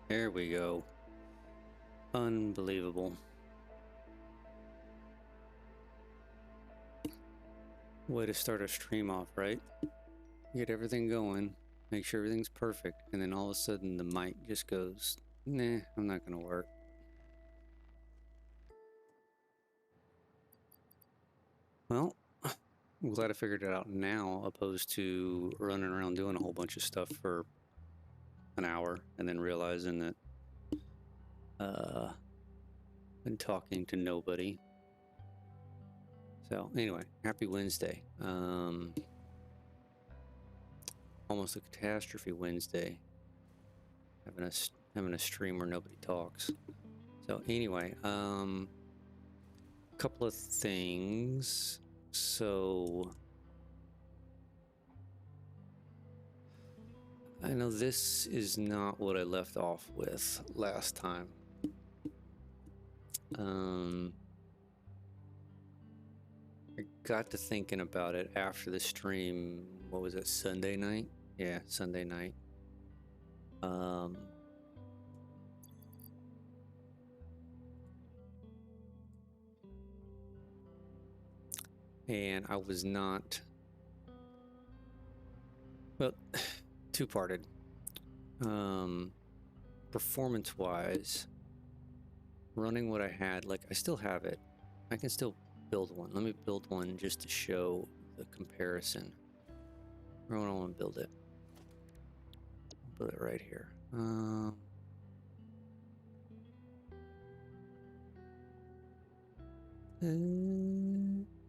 There we go. Unbelievable. Way to start a stream off, right? Get everything going, make sure everything's perfect, and then all of a sudden the mic just goes, nah, I'm not gonna work. Well, I'm glad I figured it out now, opposed to running around doing a whole bunch of stuff for an hour and then realizing that been talking to nobody. So anyway, happy Wednesday. Almost a catastrophe Wednesday. Having a stream where nobody talks. So anyway, couple of things. So I know this is not what I left off with last time. I got to thinking about it after the stream. What was it, Sunday night? Yeah, Sunday night. And I was not, well, two-parted. Performance-wise, running what I had, like I still have it. I can still build one. Let me build one just to show the comparison. Where do I want to build it? I'll build it right here.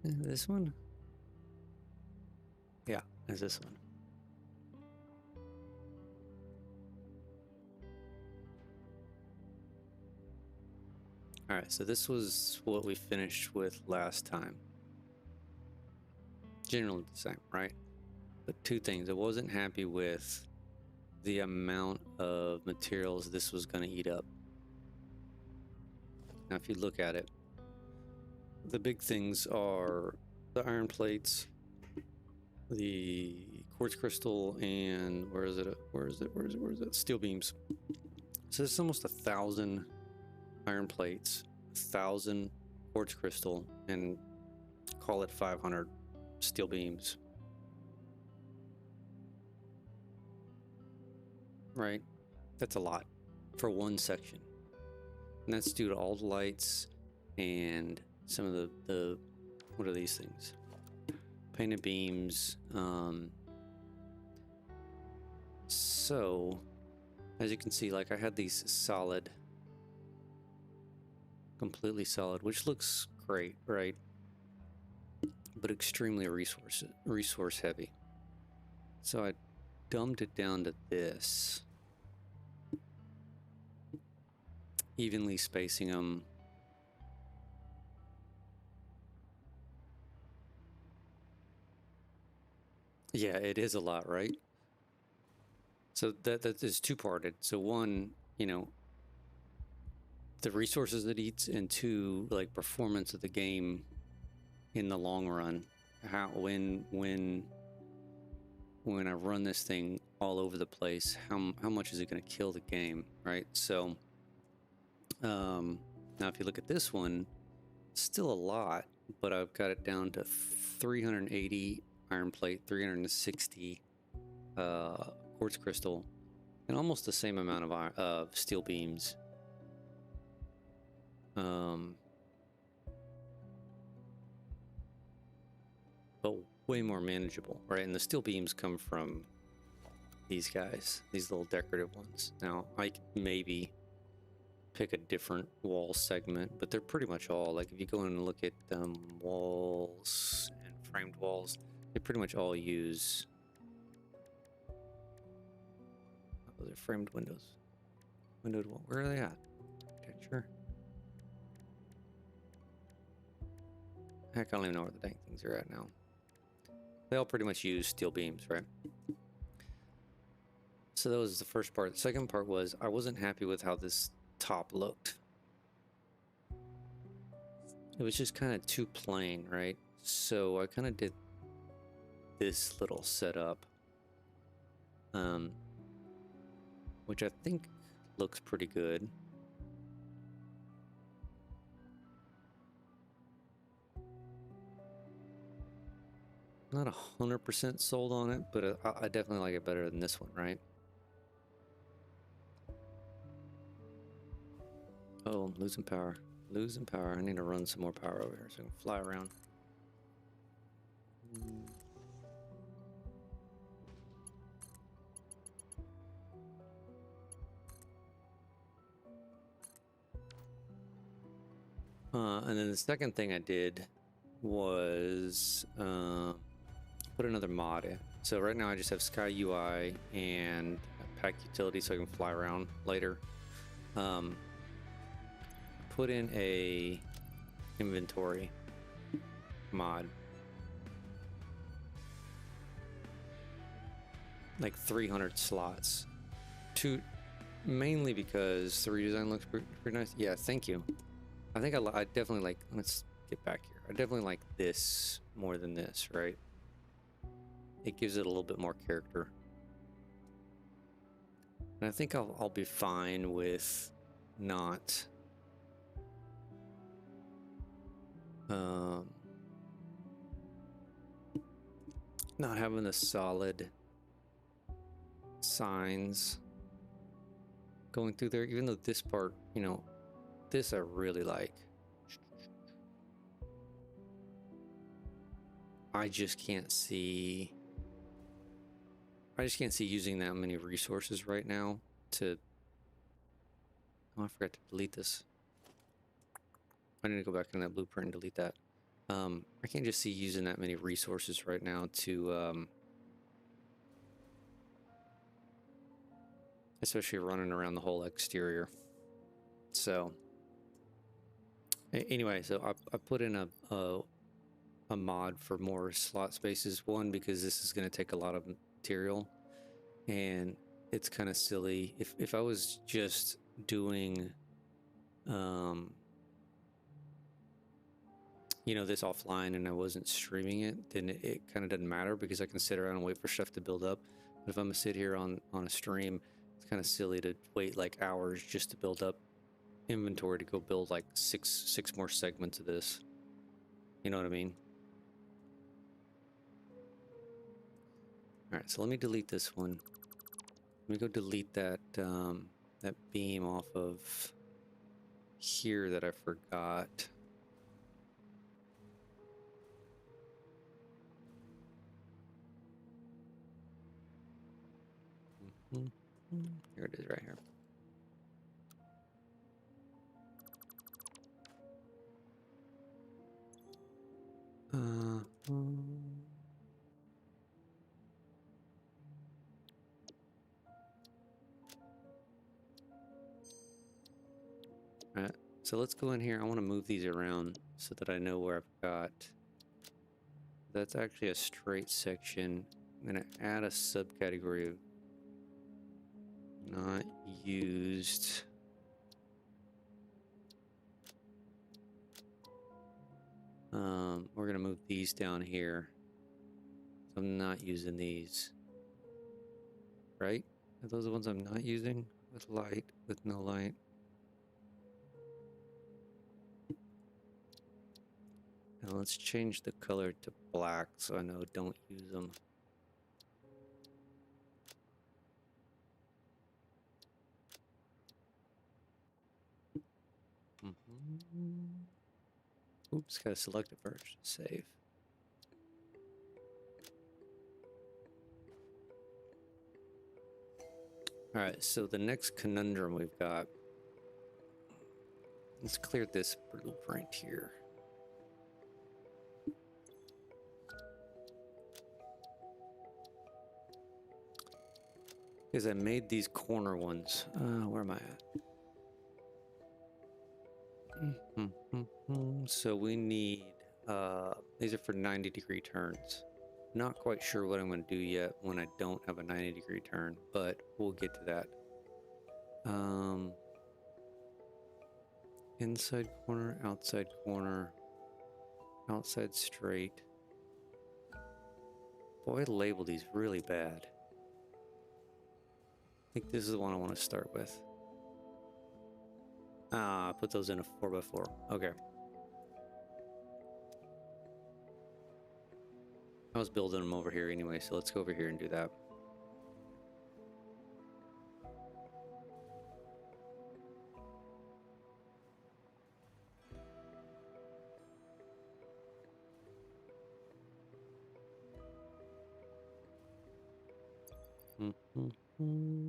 This one? Yeah, is this one. All right, so this was what we finished with last time. Generally the same, right? But two things. I wasn't happy with the amount of materials this was going to eat up. Now, if you look at it, the big things are the iron plates, the quartz crystal, and where is it? Steel beams. So this is almost 1,000 iron plates, 1,000 quartz crystal, and call it 500 steel beams. Right? That's a lot for one section. And that's due to all the lights and some of the what are these things? Painted beams. So as you can see, like I had these solid, completely solid, which looks great, right? But extremely resource heavy. So I dumbed it down to this, evenly spacing them. Yeah, it is a lot, right? So that is two-parted. So one, you know, the resources it eats, and two, like performance of the game in the long run. How when I run this thing all over the place, how much is it going to kill the game, right? So now if you look at this one, still a lot, but I've got it down to 380 iron plate, 360 quartz crystal, and almost the same amount of steel beams. But way more manageable, right? And the steel beams come from these guys, these little decorative ones. Now, I could maybe pick a different wall segment, but they're pretty much all, like if you go and look at walls and framed walls, they pretty much all use, those are framed windows. Windowed wall, where are they at? Architecture. Heck, I don't even know where the dang things are at now. They all pretty much use steel beams, right? So that was the first part. The second part was I wasn't happy with how this top looked. It was just kind of too plain, right? So I kind of did this little setup, which I think looks pretty good. Not 100% sold on it, but I definitely like it better than this one, right? Oh, I'm losing power. Losing power. I need to run some more power over here so I can fly around. And then the second thing I did was put another mod in. So right now I just have Sky UI and Pack Utility so I can fly around later. Put in a inventory mod. Like 300 slots. Mainly because the redesign looks pretty nice. Yeah, thank you. I think I definitely like, let's get back here. I definitely like this more than this, right? It gives it a little bit more character. And I think I'll be fine with not not having the solid signs going through there, even though this part, you know, this I really like. I just can't see using that many resources right now to... Oh, I forgot to delete this. I need to go back in that blueprint and delete that. I can't just see using that many resources right now to especially running around the whole exterior. So anyway, so I put in a mod for more slot spaces. One, because this is going to take a lot of material, and it's kind of silly if I was just doing you know, this offline and I wasn't streaming it, then it kind of doesn't matter because I can sit around and wait for stuff to build up. But if I'm gonna sit here on a stream, it's kind of silly to wait like hours just to build up inventory to go build like six more segments of this. You know what I mean? All right, so let me delete this one. Let me go delete that that beam off of here that I forgot. Here it is right here. All right, so let's go in here. I want to move these around so that I know where I've got. That's actually a straight section. I'm going to add a subcategory of not used. We're going to move these down here. So I'm not using these. Right? Are those the ones I'm not using? With light, with no light. Now let's change the color to black so I know don't use them. Oops, gotta select it first. Save. All right, so the next conundrum we've got. Let's clear this blueprint here. Because I made these corner ones. Where am I at? So we need, these are for 90-degree turns. Not quite sure what I'm going to do yet when I don't have a 90-degree turn, but we'll get to that. Inside corner, outside straight. Boy, I labeled these really bad. I think this is the one I want to start with. Ah, put those in a 4x4. Okay. I was building them over here anyway, so let's go over here and do that. Mm-hmm.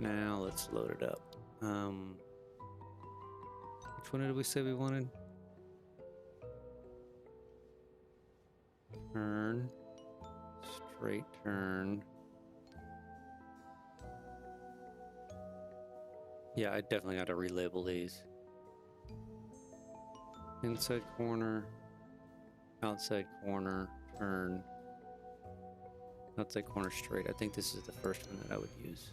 Now let's load it up. Which one did we say we wanted? Turn. Straight turn. Yeah, I definitely got to relabel these. Inside corner. Outside corner. Turn. Outside corner straight. I think this is the first one that I would use.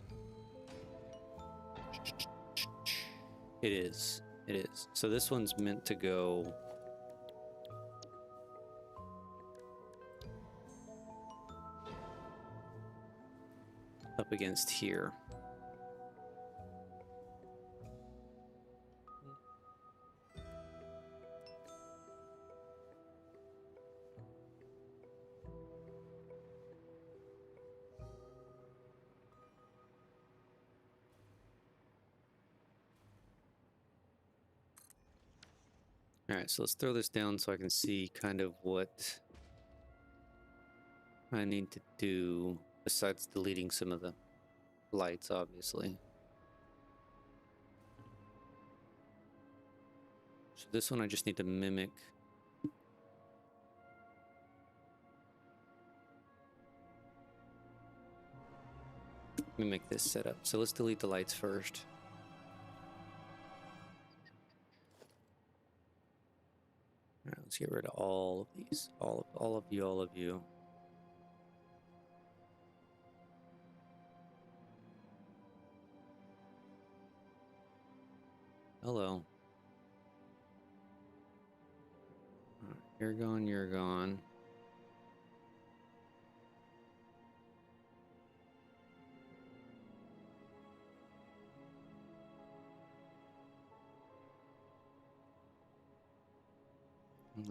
It is. It is. So this one's meant to go up against here. All right, so let's throw this down so I can see kind of what I need to do besides deleting some of the lights, obviously. So this one I just need to mimic. Mimic this setup. So let's delete the lights first. All right, let's get rid of all of these. All of you. Hello. All right, you're gone, you're gone.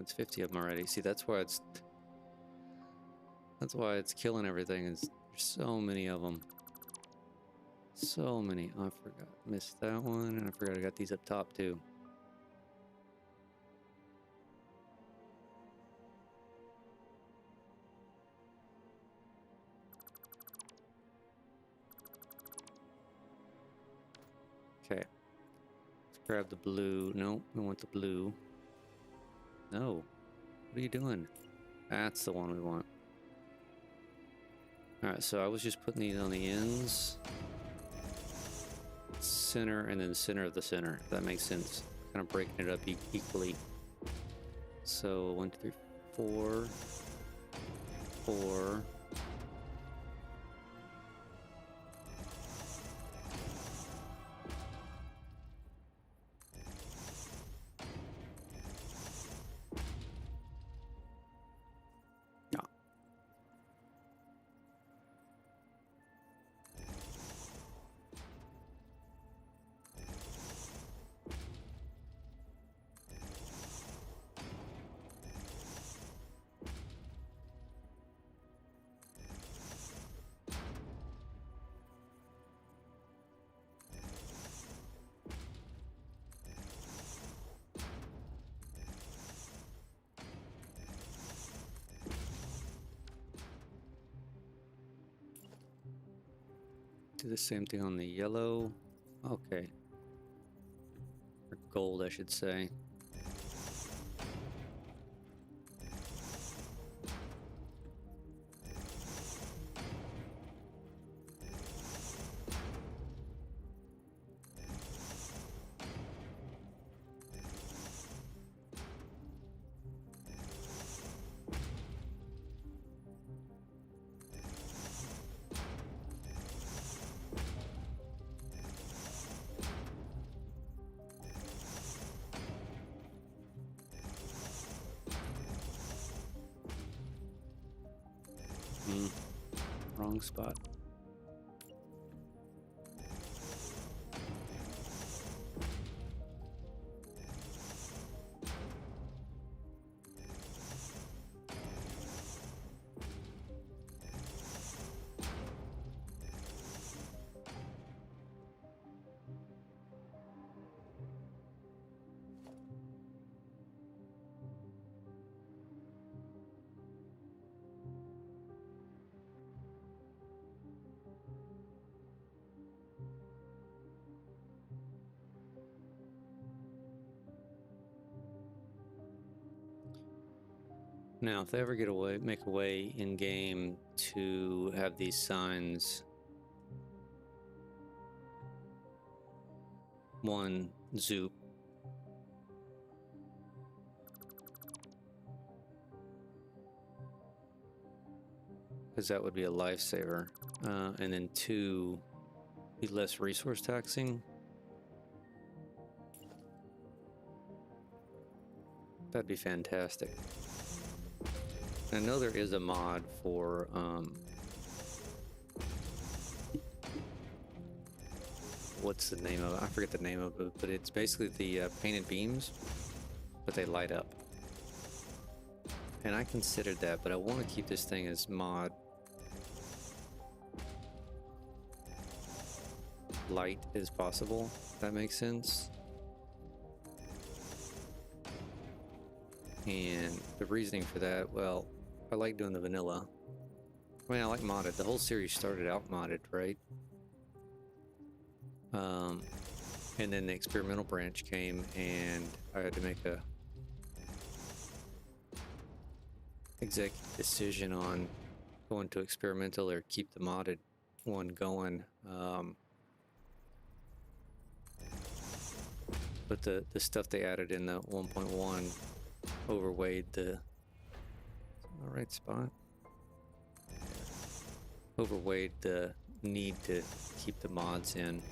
It's 50 of them already. See, that's why it's killing everything. Is there's so many of them. So many. Oh, I forgot. Missed that one, and I forgot I got these up top too. Okay. Let's grab the blue. No, we want the blue. No. What are you doing? That's the one we want. Alright, so I was just putting these on the ends. Center, and then center of the center. If that makes sense. Kind of breaking it up equally. So 1, 2, 3, 4. 4. Do the same thing on the yellow. Okay. Or gold, I should say. wrong spot. Now, if they ever make a way in game to have these signs, one zoop, because that would be a lifesaver, and then two, be less resource taxing. That'd be fantastic. I know there is a mod for what's the name of it? I forget the name of it, but it's basically the painted beams, but they light up. And I considered that, but I want to keep this thing as mod light as possible, if that makes sense. And the reasoning for that, well, I like doing the vanilla. I mean, I like modded. The whole series started out modded, right? And then the experimental branch came, and I had to make a executive decision on going to experimental or keep the modded one going. But the stuff they added in the 1.1 overweighed the right spot. Overweighed the need to keep the mods in.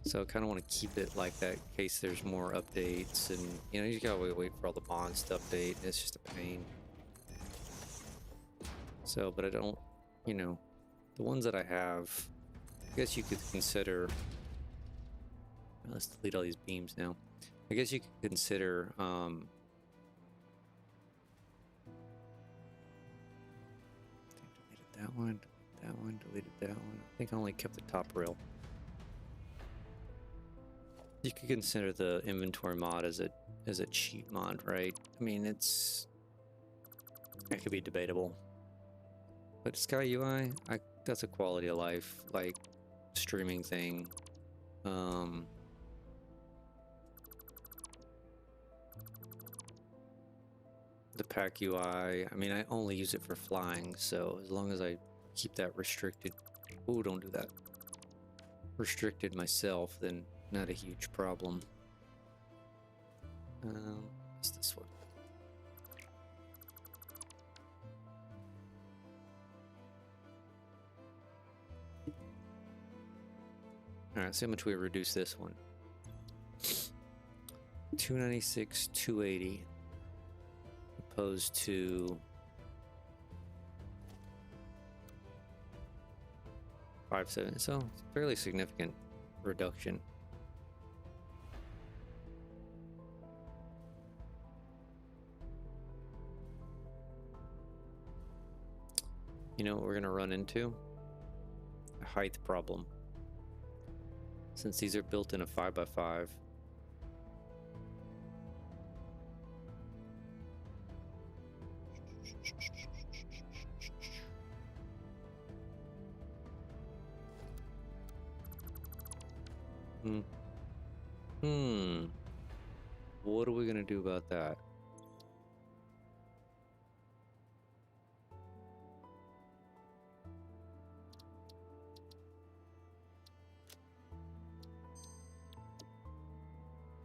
So I kind of want to keep it like that in case there's more updates, and you know, you gotta wait for all the mods to update. It's just a pain. So, but I don't, you know, the ones that I have, I guess you could consider. Let's delete all these beams now. I guess you could consider deleted that one, deleted that one. I think I only kept the top rail. You could consider the inventory mod as a cheat mod, right? I mean, it could be debatable. But Sky UI, that's a quality of life, like, streaming thing. The pack UI, I mean, I only use it for flying, so as long as I keep that restricted, oh, don't do that, restricted myself, then not a huge problem. What's this one? Alright, see how much we reduce this one. 296, 280. Opposed to 570, so it's a fairly significant reduction. You know what we're gonna run into? A height problem. Since these are built in a 5x5. What are we gonna do about that?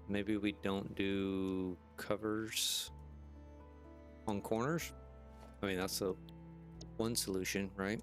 Maybe we don't do covers on corners? I mean, that's one solution, right?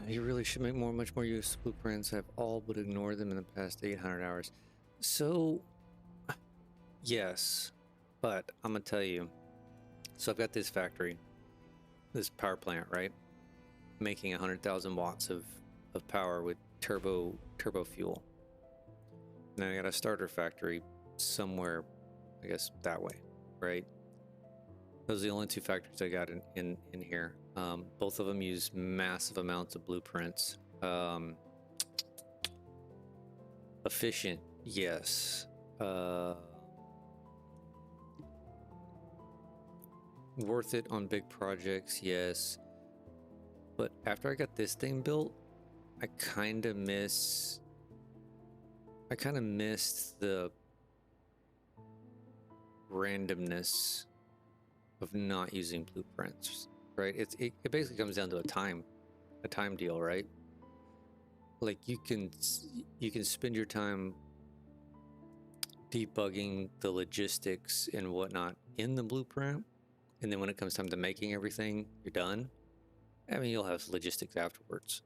You really should make much more use of blueprints. I've all but ignored them in the past 800 hours. So, yes, but I'm gonna tell you. So I've got this factory, this power plant, right? Making 100,000 watts of power with turbo fuel. And then I got a starter factory somewhere, I guess that way, right? Those are the only two factories I got in here. Both of them use massive amounts of blueprints. Efficient, yes. Worth it on big projects, yes. But after I got this thing built, I kind of missed the randomness of not using blueprints, right? It basically comes down to a time deal, right? Like you can spend your time debugging the logistics and whatnot in the blueprint, and then when it comes time to making everything, you're done. I mean, you'll have logistics afterwards,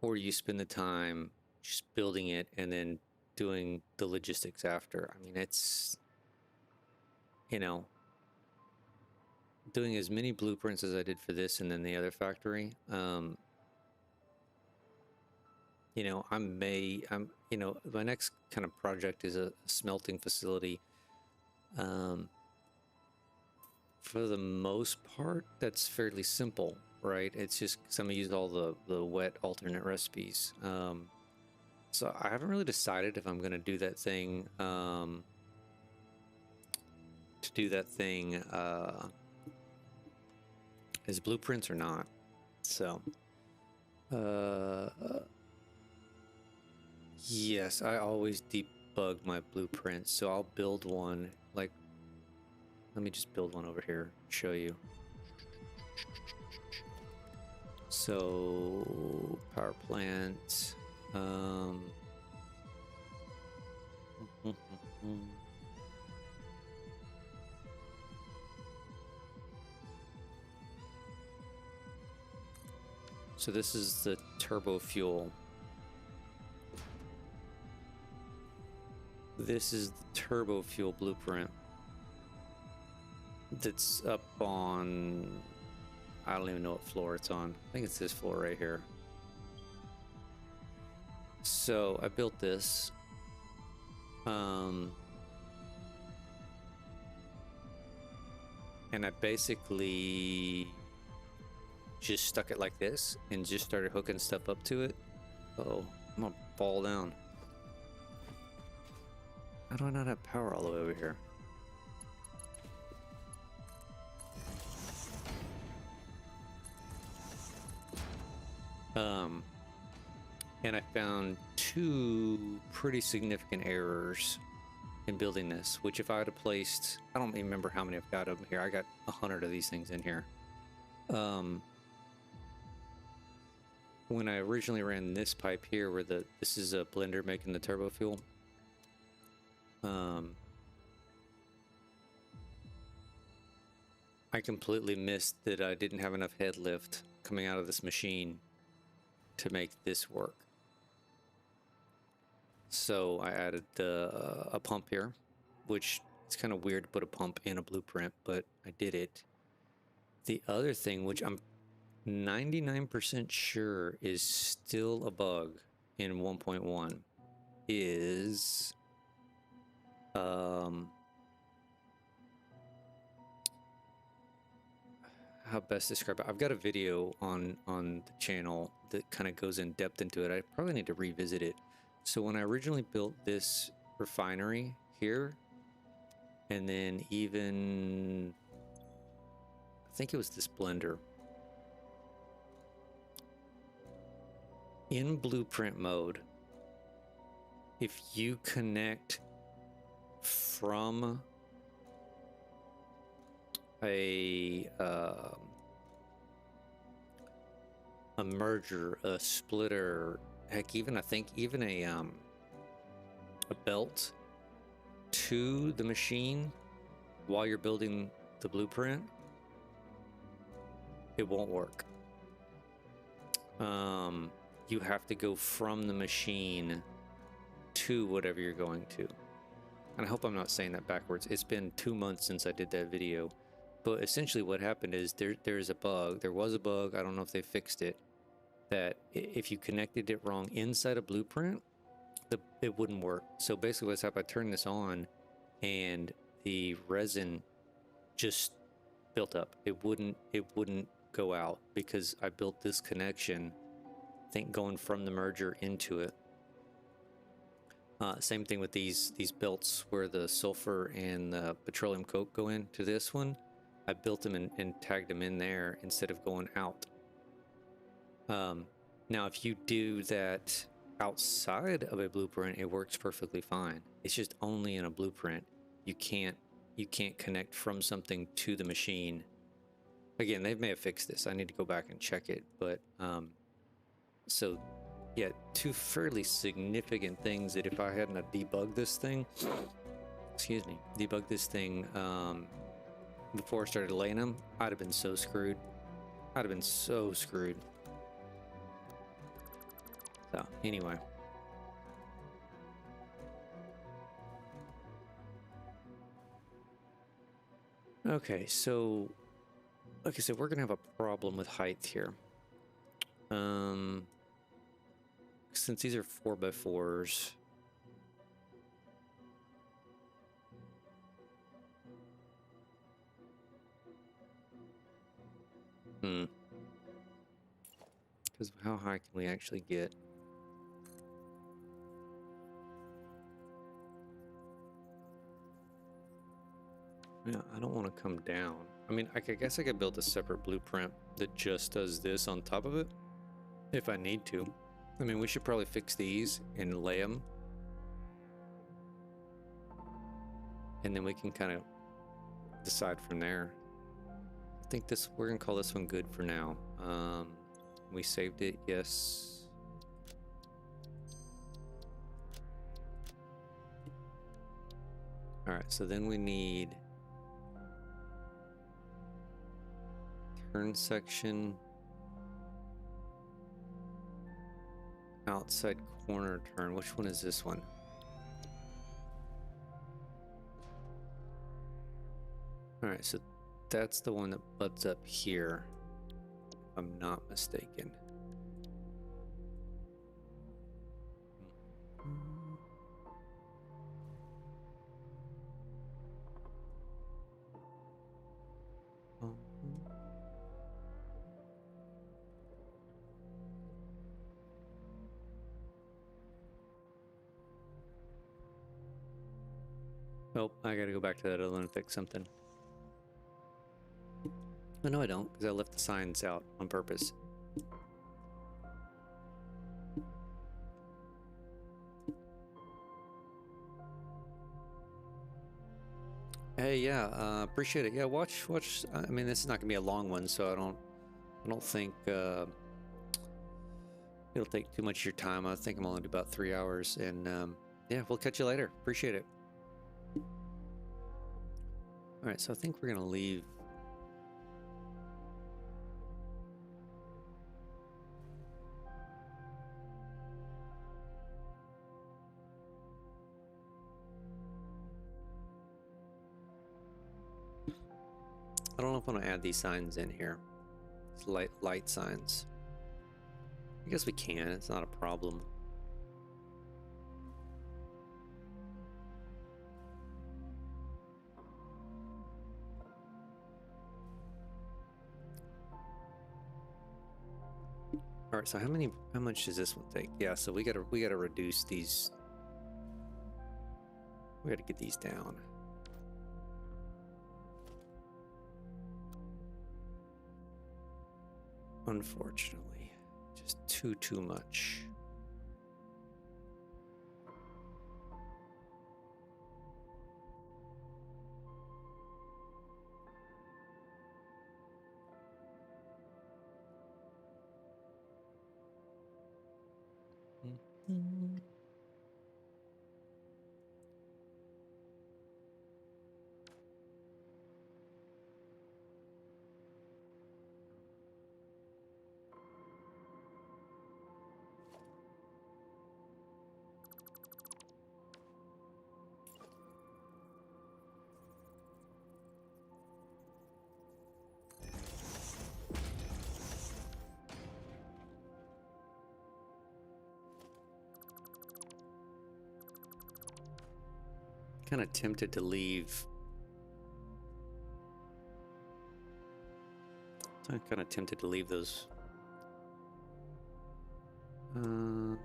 or you spend the time just building it and then doing the logistics after. I mean, it's, you know, doing as many blueprints as I did for this and then the other factory. You know, you know, my next kind of project is a smelting facility. For the most part, that's fairly simple, right? It's just because I'm gonna use all the wet alternate recipes. So I haven't really decided if I'm gonna do that thing. As blueprints or not. So, yes, I always debug my blueprints. So I'll build one. Like, let me just build one over here. Show you. So power plant. So this is the turbo fuel. This is the turbo fuel blueprint. That's up on, I don't even know what floor it's on. I think it's this floor right here. So I built this. And I basically just stuck it like this and just started hooking stuff up to it. Oh, I'm gonna fall down. How do I not have power all the way over here? And I found two pretty significant errors in building this, which if I had placed, I don't even remember how many I've got over here. I got 100 of these things in here. When I originally ran this pipe here, where this is a blender making the turbo fuel. I completely missed that I didn't have enough head lift coming out of this machine to make this work. So I added a pump here, which it's kind of weird to put a pump in a blueprint, but I did it. The other thing, which I'm 99% sure is still a bug in 1.1, is how best to describe it. I've got a video on the channel that kind of goes in depth into it. I probably need to revisit it. So when I originally built this refinery here, and then even, I think it was this blender, in blueprint mode, if you connect from a merger, a splitter, heck, even I think even a belt to the machine while you're building the blueprint, it won't work. you have to go from the machine to whatever you're going to. And I hope I'm not saying that backwards. It's been 2 months since I did that video. But essentially what happened is there's a bug. There was a bug. I don't know if they fixed it. That if you connected it wrong inside a blueprint, it wouldn't work. So basically what's happened, I turned this on and the resin just built up. It wouldn't go out because I built this connection, I think going from the merger into it. Same thing with these belts where the sulfur and the petroleum coke go into this one. I built them and tagged them in there instead of going out. Now, if you do that outside of a blueprint, it works perfectly fine. It's just only in a blueprint. You can't connect from something to the machine. Again, they may have fixed this. I need to go back and check it. But so yeah, two fairly significant things that if I hadn't debugged this thing, before I started laying them, I'd have been so screwed. So anyway. Okay, so like I said, we're gonna have a problem with height here. Since these are 4x4s. Because how high can we actually get? Yeah, I don't want to come down. I mean, I guess I could build a separate blueprint that just does this on top of it if I need to. I mean, we should probably fix these and lay them. And then we can kind of decide from there. I think we're going to call this one good for now. We saved it, yes. All right, so then we need turn section, outside corner turn. Which one is this one? All right, so that's the one that butts up here, if I'm not mistaken. Oh, I gotta go back to that other one and fix something. Oh, no, I don't, because I left the signs out on purpose. Hey, yeah, appreciate it. Yeah, watch. I mean, this is not gonna be a long one, so I don't think it'll take too much of your time. I think I'm only about 3 hours, and yeah, we'll catch you later. Appreciate it. All right, so I think we're gonna leave. I don't know if I want to add these signs in here. It's light signs. I guess we can. It's not a problem. All right, so how much does this one take? Yeah, so we gotta reduce these. We gotta get these down. Unfortunately, just too much. kind of tempted to leave. I'm kind of tempted to leave those. Yeah.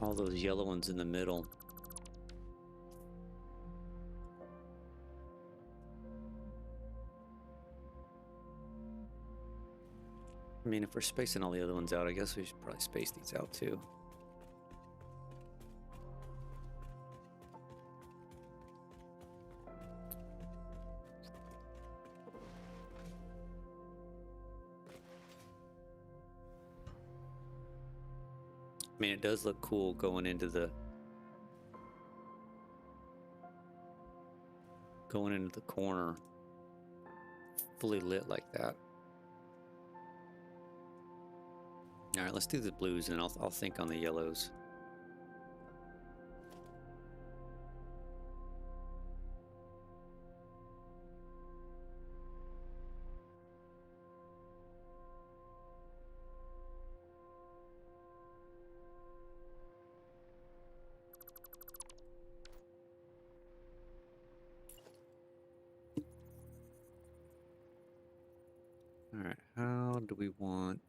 All those yellow ones in the middle. I mean, if we're spacing all the other ones out, I guess we should probably space these out too. I mean, it does look cool going into the corner, fully lit like that. All right, let's do the blues, and I'll think on the yellows. All right, how do we want?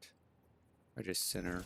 Or just center.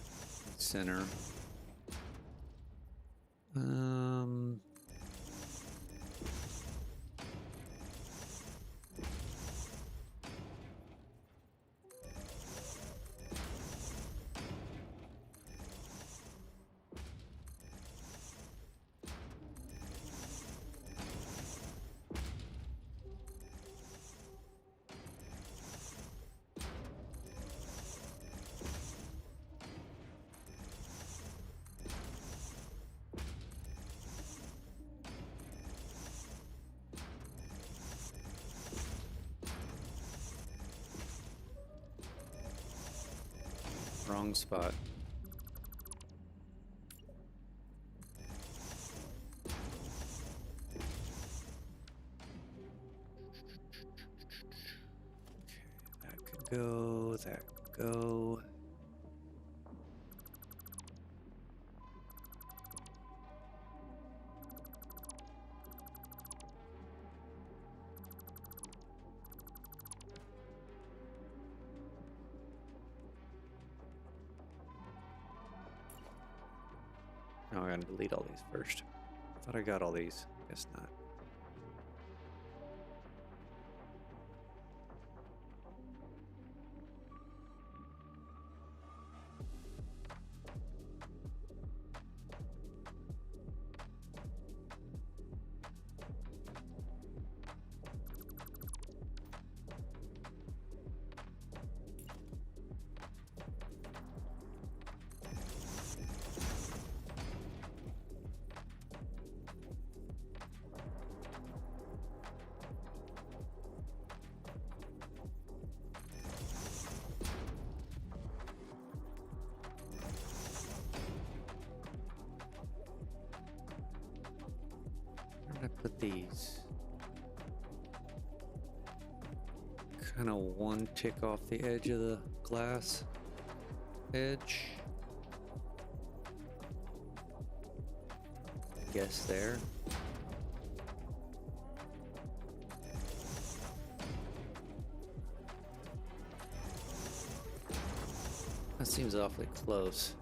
Wrong spot. Okay, that could go, that could go. Now I gotta delete all these first. I thought I got all these. Guess not. Where did I put these? Kind of one tick off the edge of the glass edge. Guess there. That seems awfully close.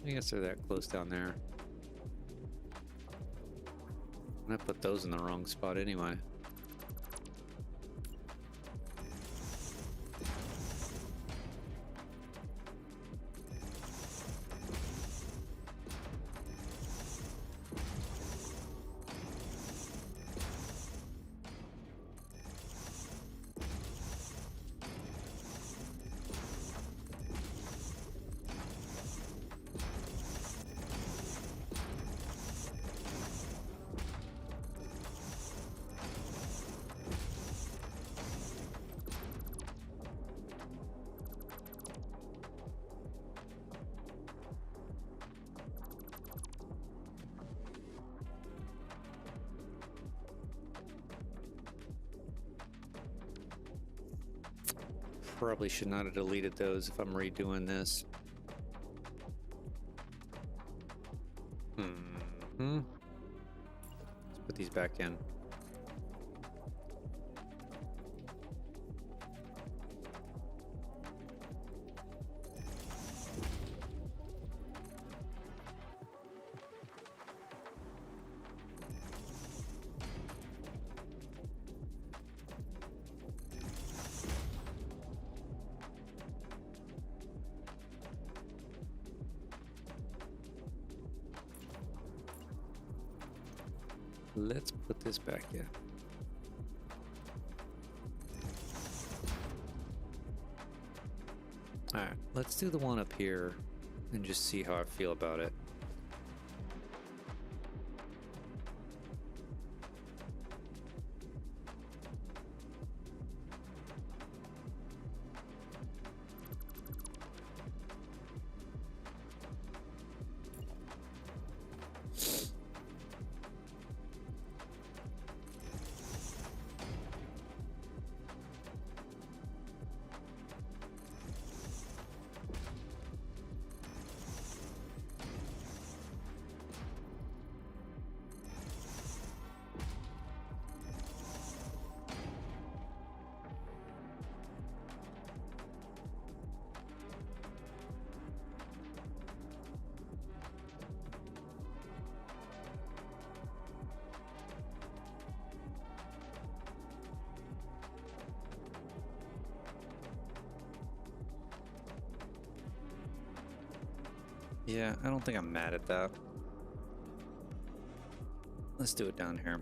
I guess they're that close down there. I put those in the wrong spot anyway. Probably should not have deleted those if I'm redoing this. Let's put these back in. Let's put this back in. All right, let's do the one up here and just see how I feel about it. Yeah, I don't think I'm mad at that. Let's do it down here.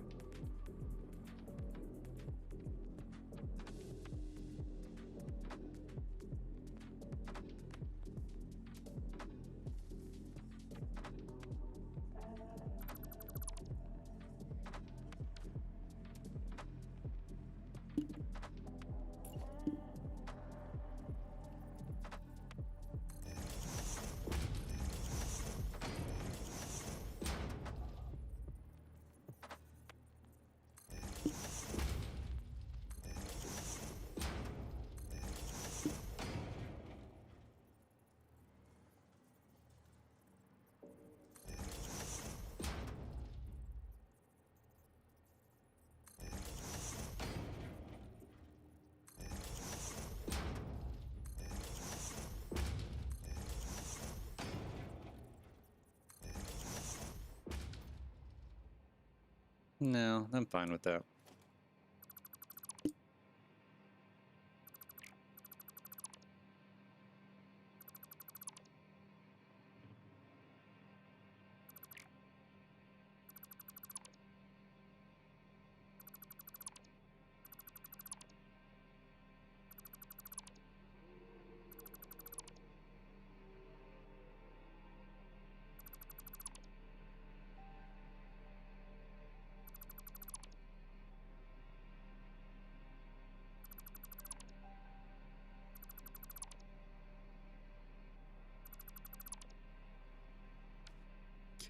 No, I'm fine with that.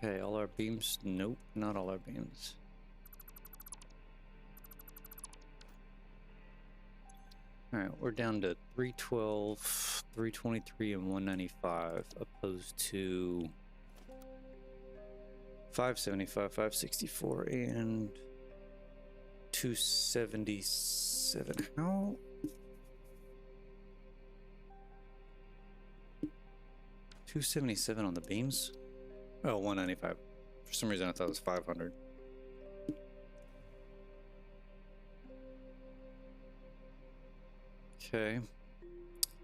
Okay, all our beams? Nope, not all our beams. All right, we're down to 312, 323, and 195, opposed to 575, 564, and 277. How? 277 on the beams? Oh, 195. For some reason I thought it was 500. Okay.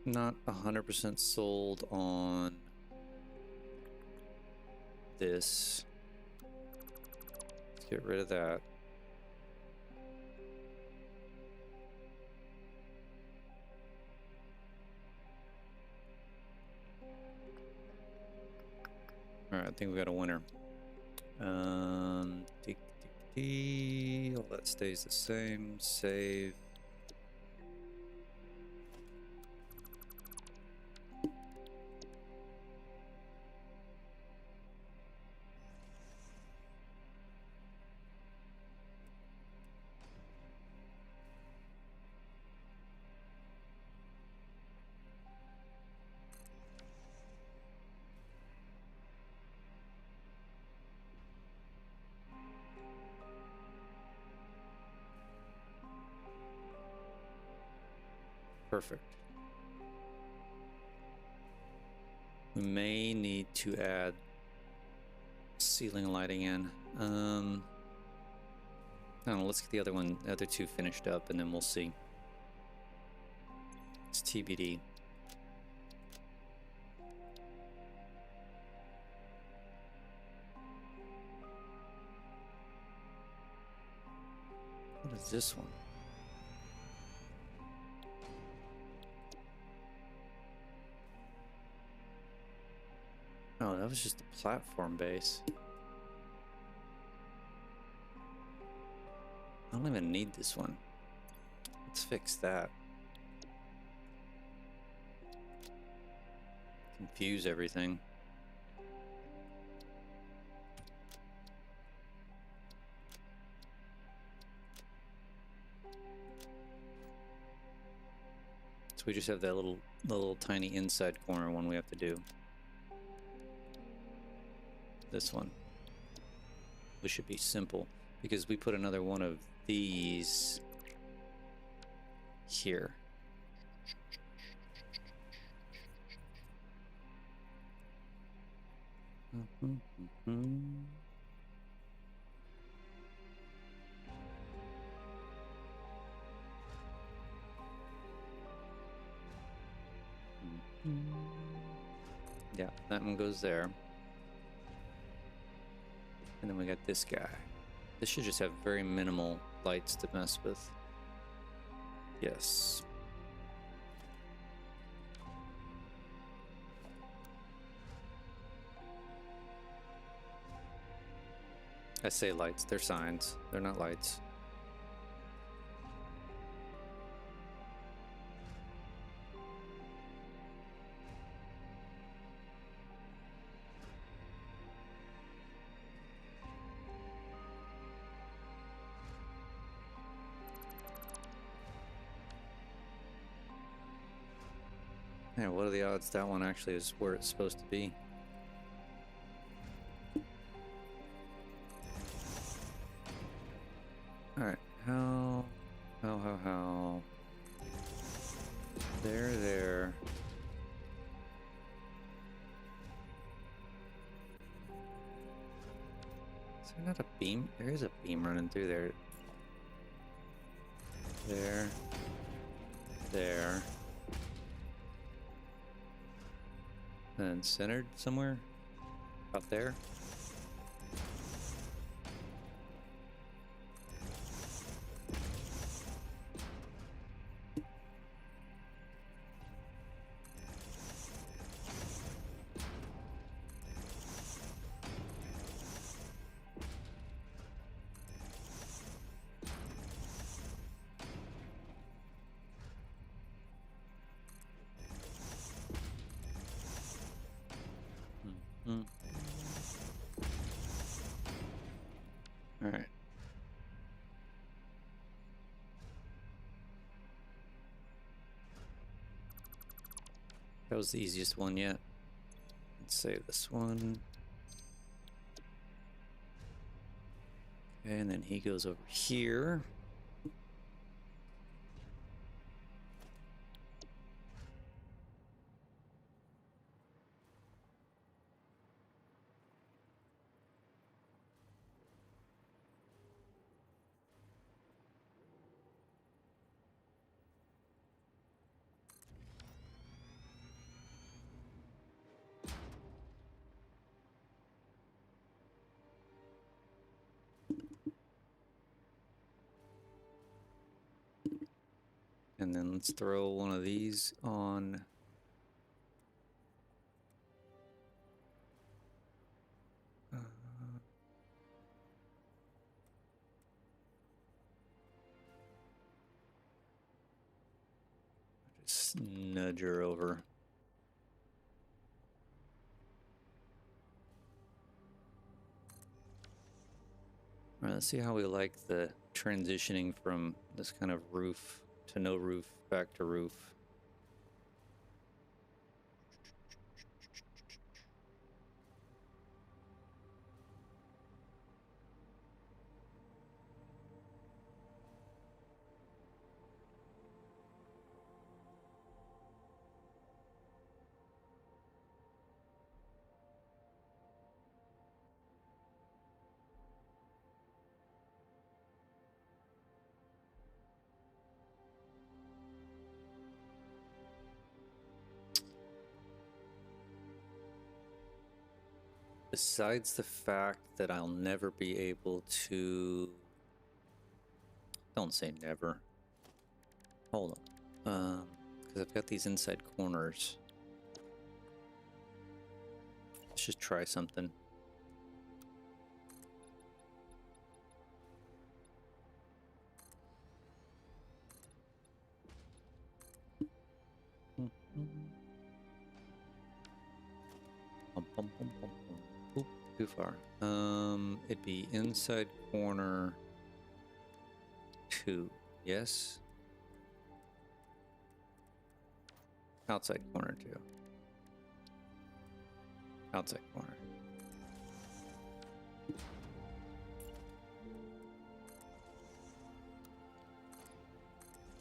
Not 100% sold on this. Let's get rid of that. All right, I think we got a winner. All that stays the same. Save. Perfect. We may need to add ceiling lighting in. I don't know, let's get the other two finished up and then we'll see. It's TBD. What is this one? Oh, that was just a platform base. I don't even need this one. Let's fix that. Confuse everything. So we just have that little tiny inside corner one we have to do. This one. Which should be simple because we put another one of these here. Yeah, that one goes there. And then we got this guy. This should just have very minimal lights to mess with. Yes. I say lights, they're signs. They're not lights. Yeah, what are the odds that one actually is where it's supposed to be? Alright, how? There. Is there not a beam? There is a beam running through there. There. And centered somewhere? Out there? All right. That was the easiest one yet. Let's save this one. Okay, and then he goes over here. And then let's throw one of these on. Just nudge her over. All right, let's see how we like the transitioning from this kind of roof to no roof back to roof. Besides the fact that I'll never be able to... Don't say never. Hold on. Because I've got these inside corners. Let's just try something. Oop, too far. It'd be inside corner 2. Yes. Outside corner 2. Outside corner.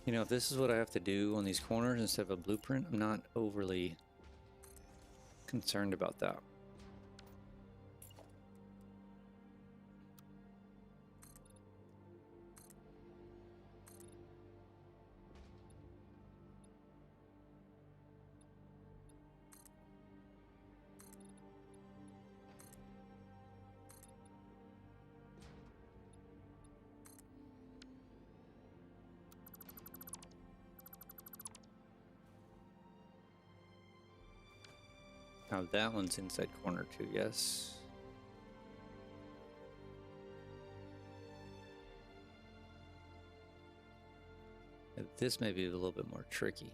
You know, if this is what I have to do on these corners instead of a blueprint, I'm not overly concerned about that. Now that one's inside corner 2, yes. This may be a little bit more tricky.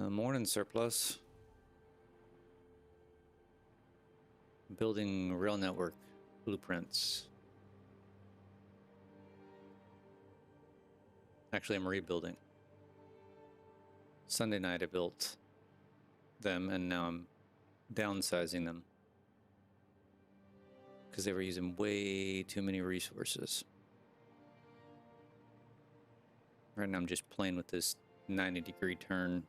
Morning, surplus. Building rail network blueprints. Actually, I'm rebuilding. Sunday night I built them, and now I'm downsizing them because they were using way too many resources. Right now I'm just playing with this 90-degree turn.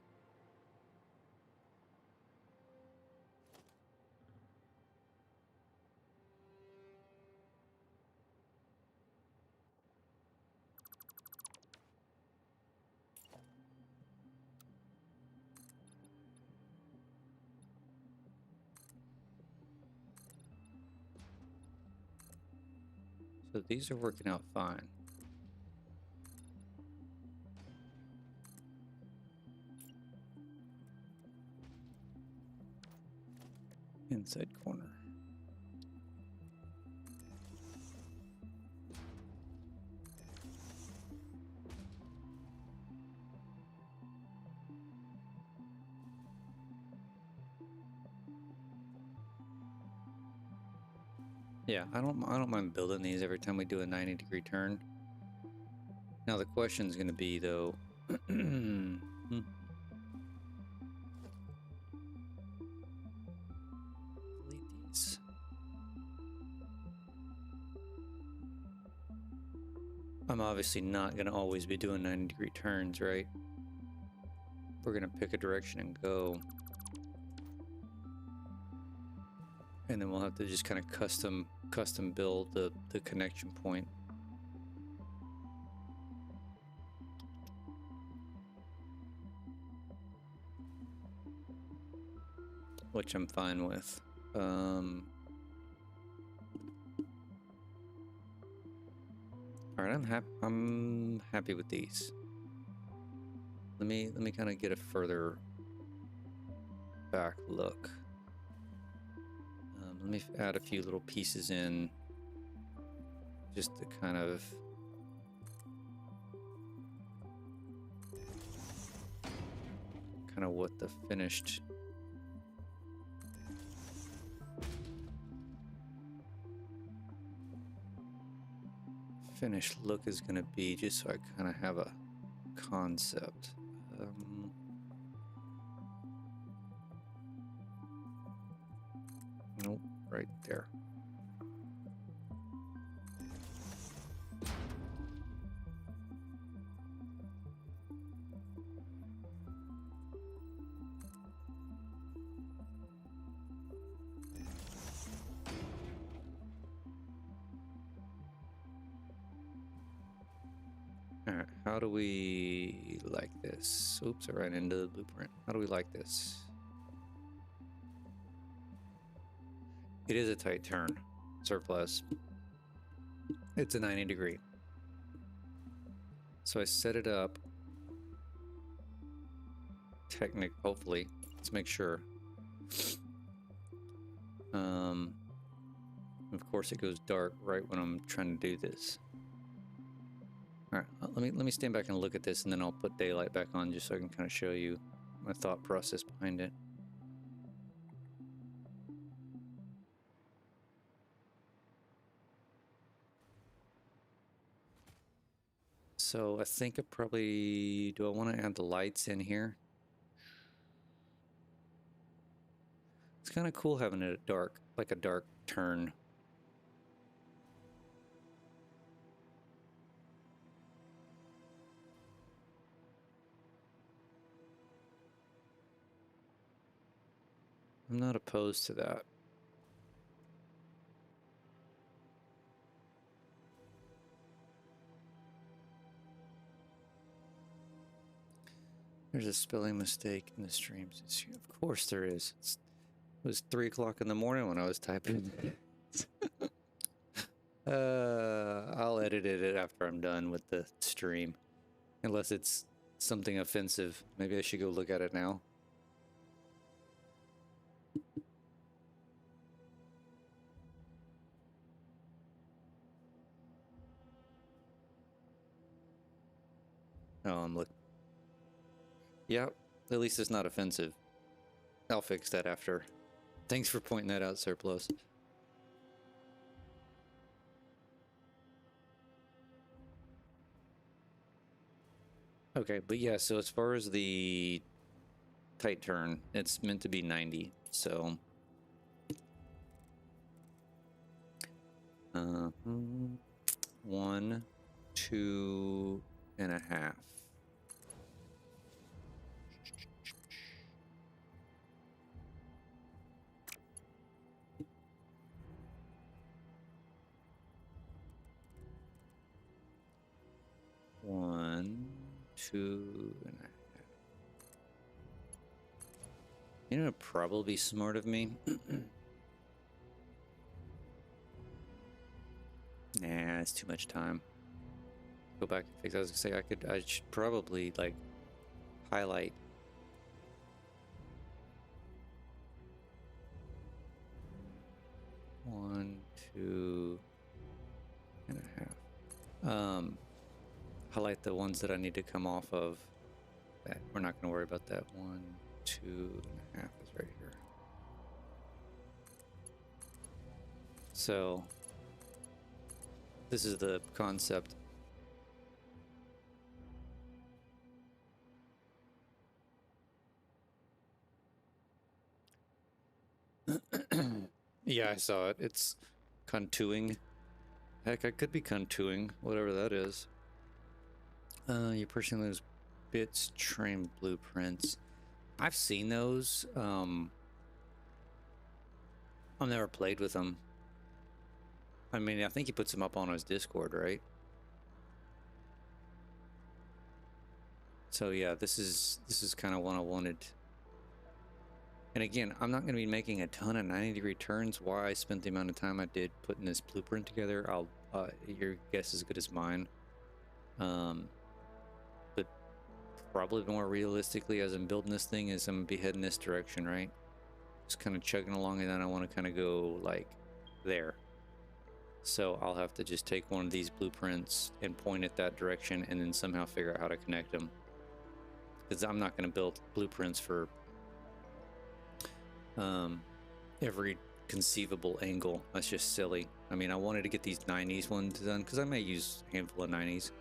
So these are working out fine. Inside corner. Yeah, I don't mind building these every time we do a 90-degree turn. Now the question is going to be though, delete these. I'm obviously not going to always be doing 90-degree turns, right? We're going to pick a direction and go. And then we'll have to just kind of custom build the connection point. Which I'm fine with. All right, I'm happy with these. Let me kind of get a further back look. Let me add a few little pieces in, just to kind of what the finished finished look is going to be, just so I kind of have a concept. Nope, right there. All right, how do we like this? Oops, I ran into the blueprint. How do we like this? It is a tight turn, surplus. It's a 90 degree. So I set it up. Hopefully, let's make sure. Of course it goes dark right when I'm trying to do this. All right, let me stand back and look at this, and then I'll put daylight back on just so I can kind of show you my thought process behind it. So I think I probably, do I want to add the lights in here? It's kind of cool having it dark, like a dark turn. I'm not opposed to that. There's a spelling mistake in the streams this year. Of course there is. It was 3 o'clock in the morning when I was typing. I'll edit it after I'm done with the stream. Unless it's something offensive. Maybe I should go look at it now. Oh, I'm looking. Yeah, at least it's not offensive. I'll fix that after. Thanks for pointing that out, Surplus. Okay, but yeah, so as far as the tight turn, it's meant to be 90, so... 1, 2.5. One, 2.5. You know, it'd probably be smart of me. Nah, it's too much time. Go back and fix. I was gonna say I should probably like highlight. One, 2.5. Highlight the ones that I need to come off of. That we're not going to worry about that. 1, 2.5 is right here. So this is the concept. Yeah, I saw it. It's contouring. Heck, I could be contouring, whatever that is. You personally lose bits, train blueprints. I've seen those. I've never played with them. I mean, I think he puts them up on his Discord, right? So yeah, this is kind of what I wanted. And again, I'm not going to be making a ton of 90-degree turns. Why I spent the amount of time I did putting this blueprint together, your guess is as good as mine. But probably more realistically, as I'm building this thing, is I'm going to be heading this direction, right? Just kind of chugging along, and then I want to kind of go like there. So I'll have to just take one of these blueprints and point it that direction, and then somehow figure out how to connect them. Because I'm not going to build blueprints for every conceivable angle. That's just silly. I mean, I wanted to get these 90s ones done because I may use a handful of 90s.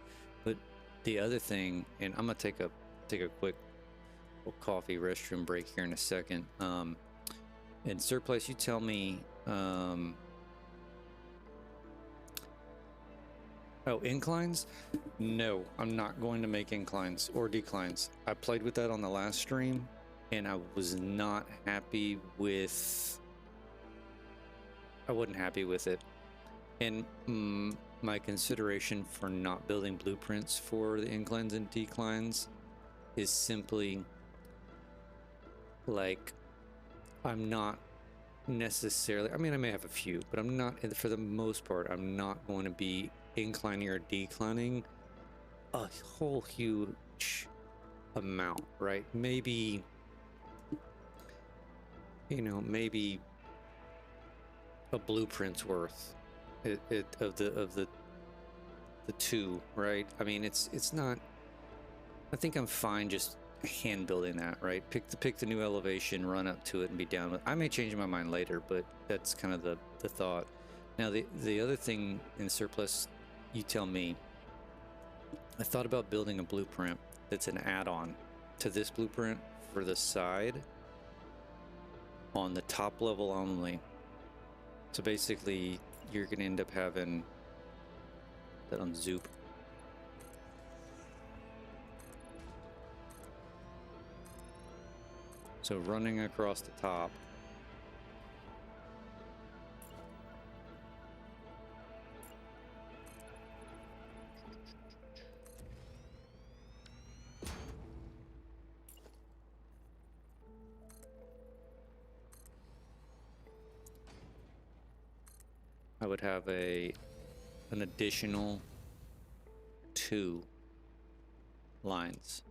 But the other thing, and I'm gonna take a quick coffee restroom break here in a second. And Surplus, you tell me. Oh, inclines? No, I'm not going to make inclines or declines. I played with that on the last stream, and I was not happy with. I wasn't happy with it, and my consideration for not building blueprints for the inclines and declines is simply like I'm not necessarily. I mean, I may have a few, but I'm not. For the most part, I'm not going to be inclining or declining a whole huge amount, right? Maybe, you know, maybe a blueprint's worth of the two, right? I mean, it's not. I think I'm fine just hand building that, right? Pick the new elevation, run up to it, and be down with. I may change my mind later, but that's kind of the thought. Now, the other thing in Surplus, you tell me. I thought about building a blueprint that's an add-on to this blueprint for the side on the top level only. So basically, you're going to end up having that on Zoop. So running across the top. I would have an additional 2 lines.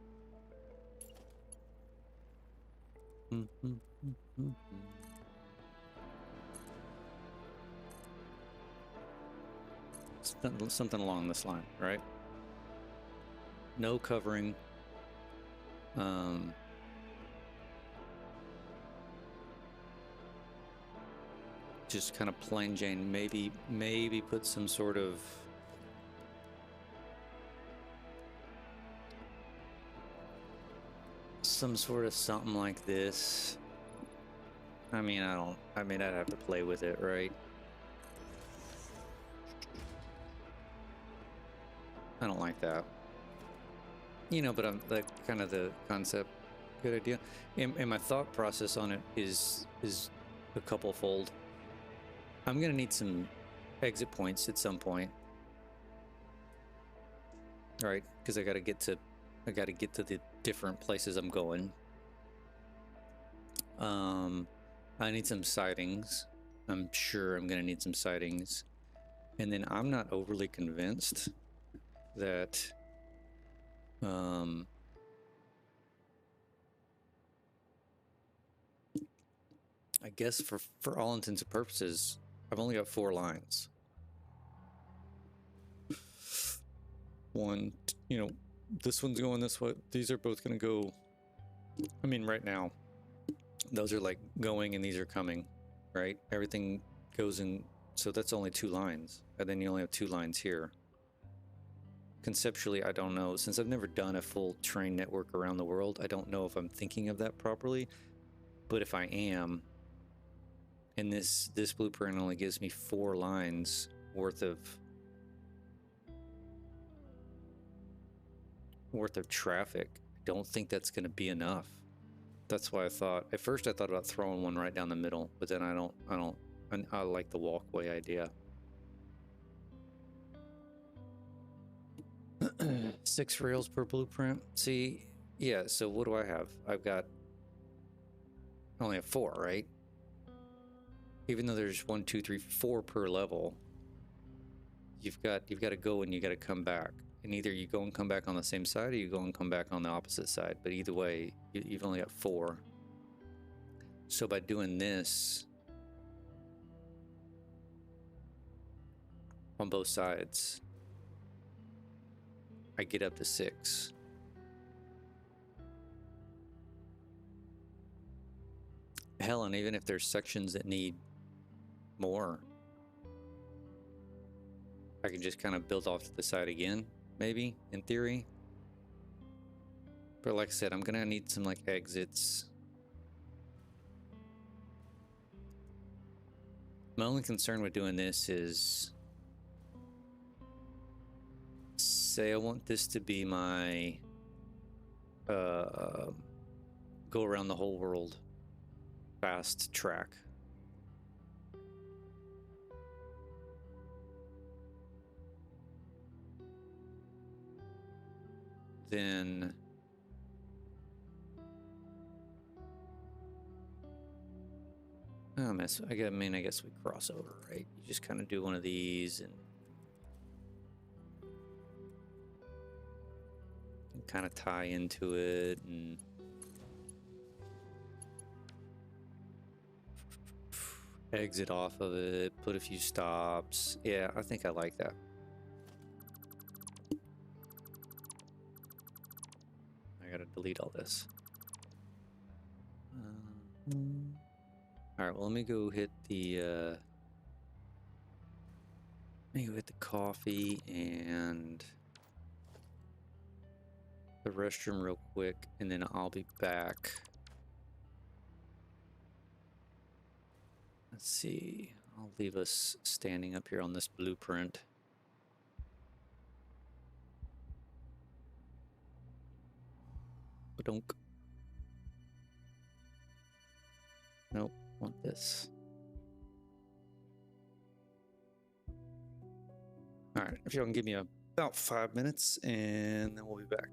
Something along this line, right? No covering. Just kind of plain Jane. Maybe put some sort of something like this. I mean, I'd have to play with it, right? I don't like that. You know, but I'm like kind of the concept. Good idea. And my thought process on it is a couple fold. I'm gonna need some exit points at some point. All right, because I gotta get to the different places I'm going. I need some sightings. I'm sure I'm gonna need some sightings. And then I'm not overly convinced that I guess for all intents and purposes, I've only got 4 lines. One, you know, this one's going this way. These are both going to go. I mean, right now, those are like going and these are coming, right? Everything goes in. So that's only 2 lines. And then you only have 2 lines here. Conceptually, I don't know. Since I've never done a full train network around the world, I don't know if I'm thinking of that properly. But if I am, and this blueprint only gives me 4 lines worth of traffic, I don't think that's going to be enough. That's why at first I thought about throwing one right down the middle, but then I like the walkway idea. 6 rails per blueprint. See, yeah, so what do I have? I only have 4, right? Even though there's 1, 2, 3, 4 per level, you've got to go and you got to come back. And either you go and come back on the same side or you go and come back on the opposite side. But either way, you've only got 4. So by doing this on both sides, I get up to 6. Hell, and even if there's sections that need more. I can just kind of build off to the side again, maybe, in theory. But like I said, I'm gonna need some like exits. My only concern with doing this is, say I want this to be my go around the whole world fast track. Then I mean, I guess we cross over, right? You just kind of do one of these and kind of tie into it and exit off of it, put a few stops. Yeah, I think I like that. I gotta delete all this. All right, well, let me go hit the coffee and the restroom real quick, and then I'll be back. Let's see. I'll leave us standing up here on this blueprint. Ba-dunk. Nope, want this. All right, if y'all can give me about 5 minutes, and then we'll be back.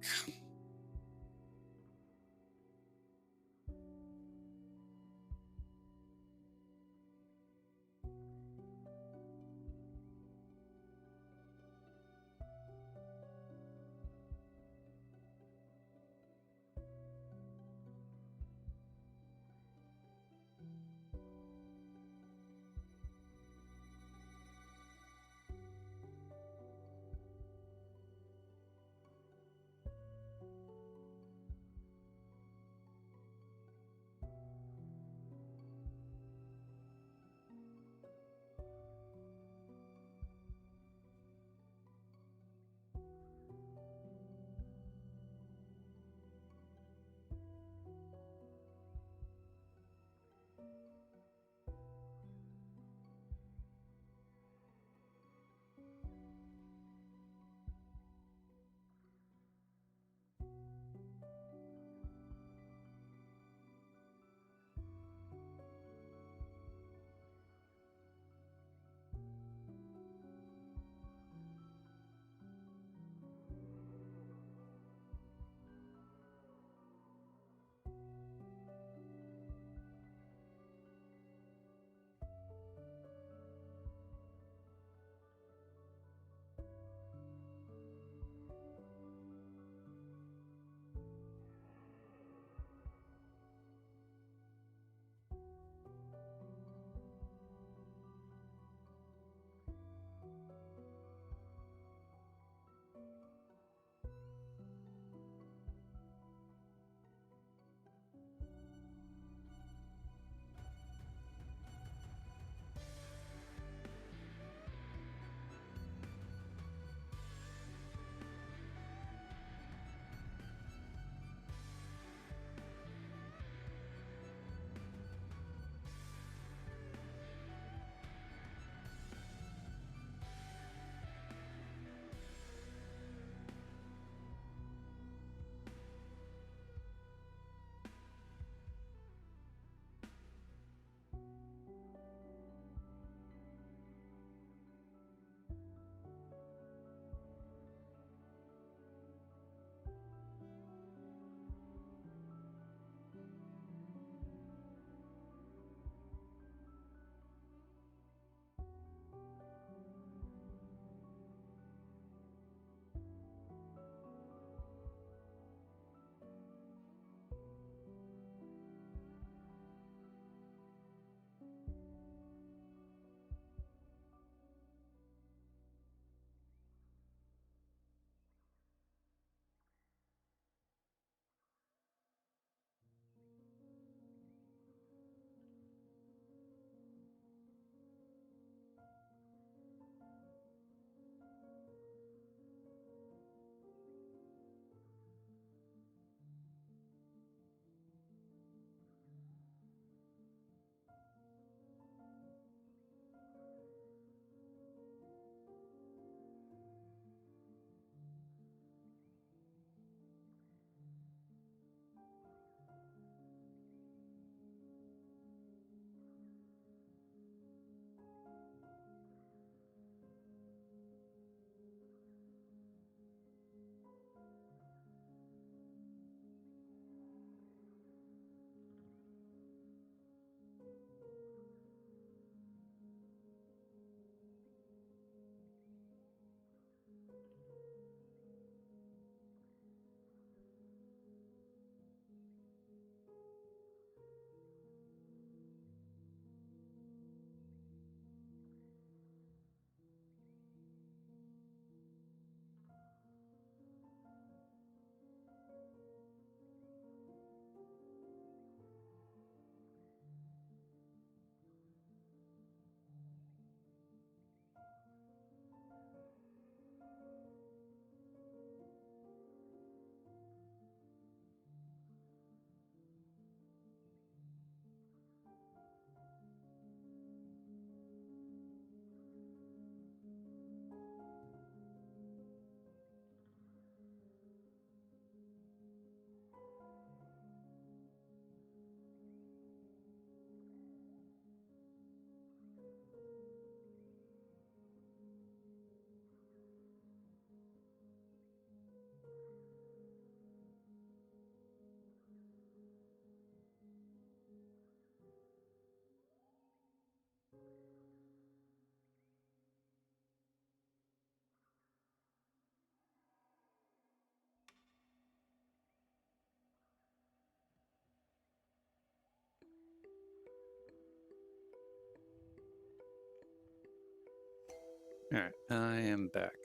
All right, I am back.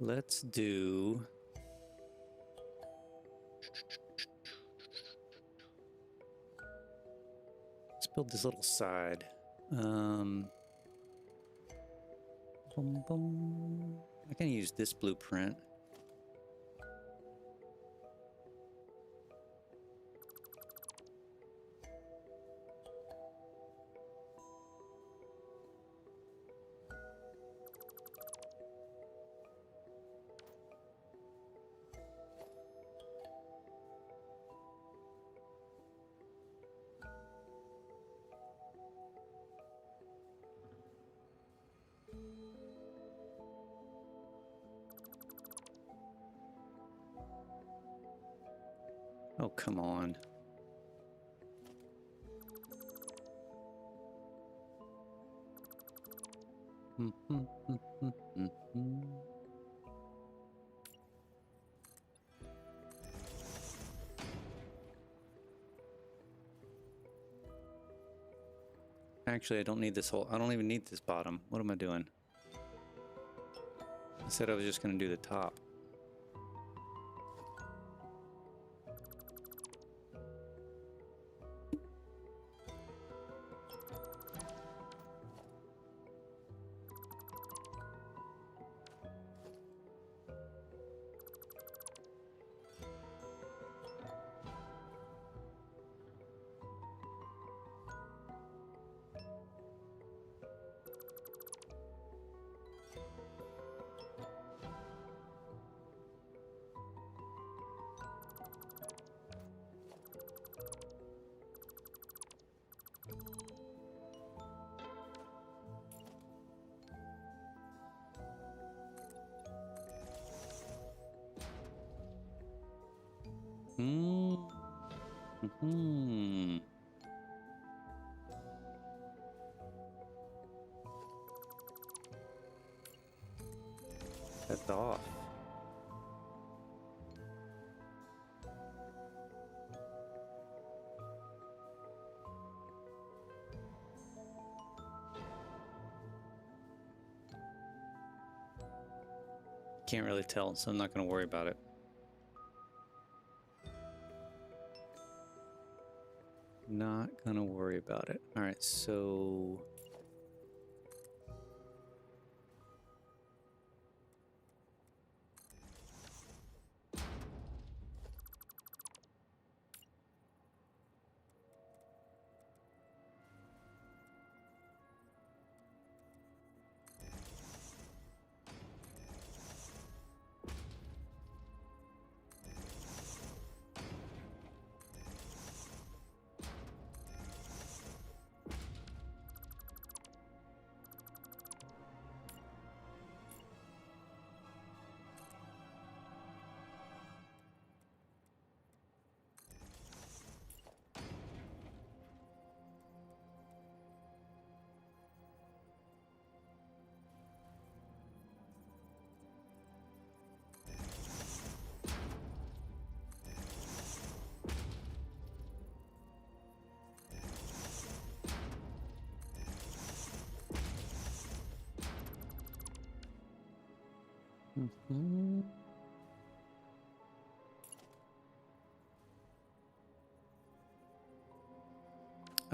Let's do... Let's build this little side. Boom, boom. I can use this blueprint. Oh, come on. Actually, I don't need this whole... I don't even need this bottom. What am I doing? I said I was just going to do the top. That's off. Can't really tell, so I'm not going to worry about it. Not going to worry about it. All right, so...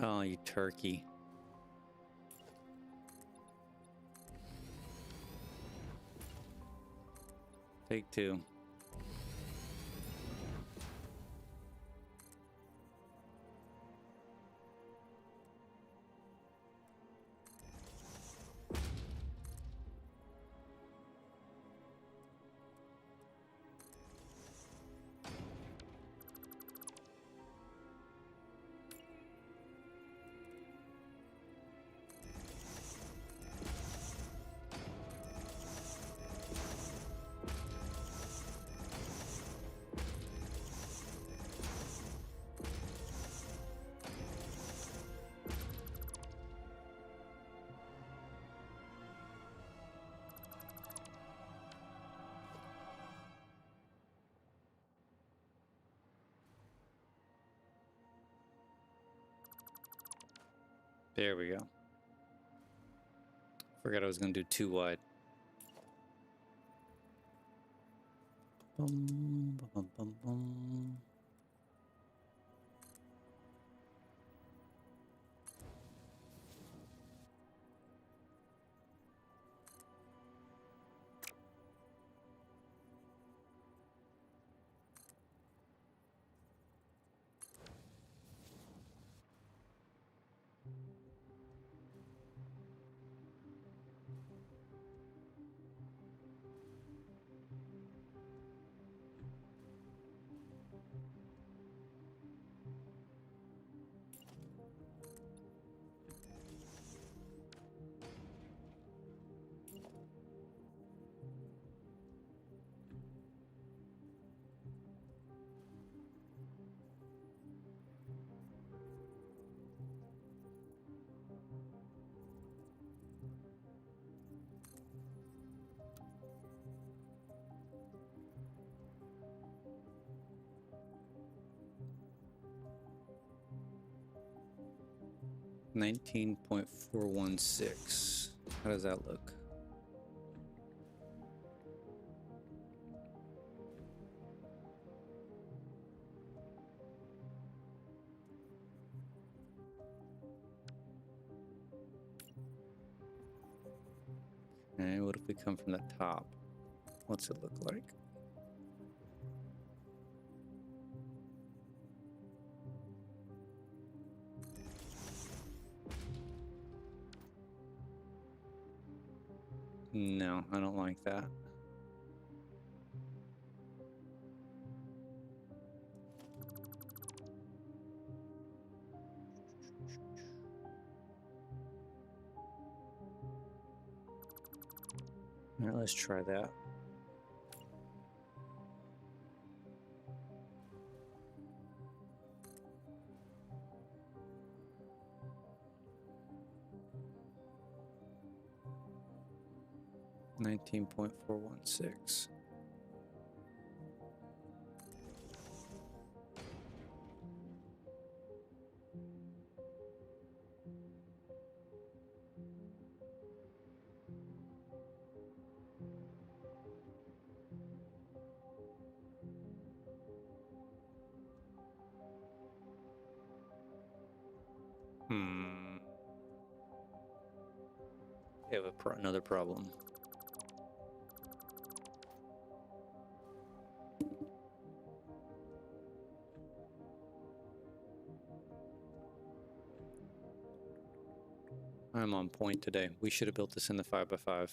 Oh, you turkey. Take two. There we go. Forgot I was going to do 2 wide. Bum, bum, bum, bum. $19.416. How does that look? Okay, what if we come from the top? What's it look like? No, I don't like that. All right, let's try that. $19.416. We have another problem. I'm on point today. We should have built this in the 5x5.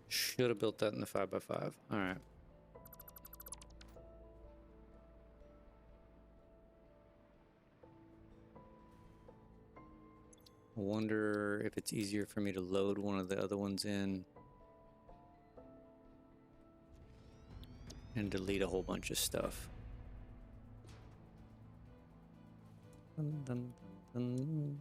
Should have built that in the 5x5. All right. I wonder if it's easier for me to load one of the other ones in and delete a whole bunch of stuff. Dun, dun, dun, dun.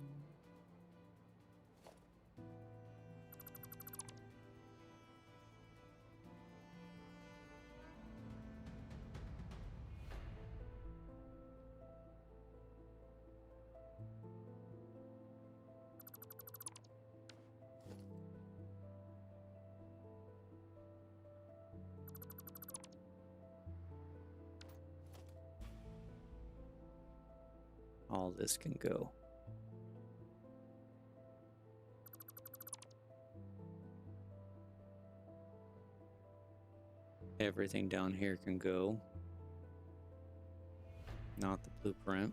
All this can go. Everything down here can go. Not the blueprint.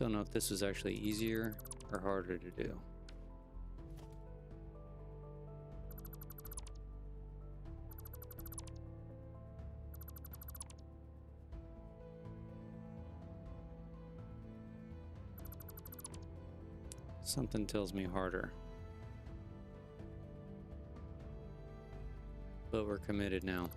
Don't know if this was actually easier or harder to do. Something tells me harder. But we're committed now.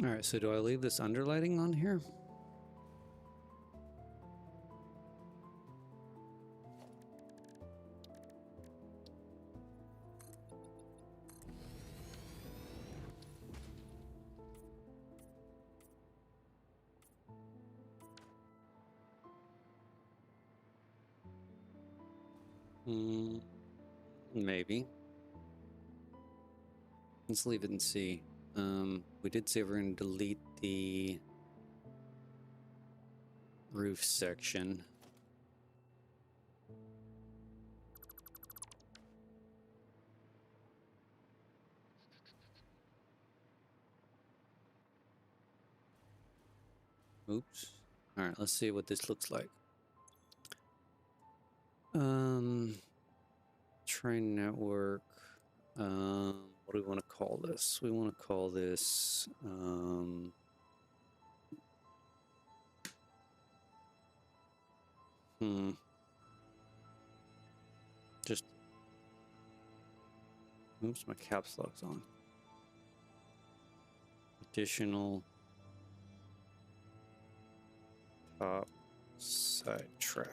All right, so do I leave this underlighting on here? Maybe. Let's leave it and see. We did say we're going to delete the roof section. Oops. All right, let's see what this looks like. Train network. What do we want to call this? We want to call this just oops, my caps lock's on. Additional top side track.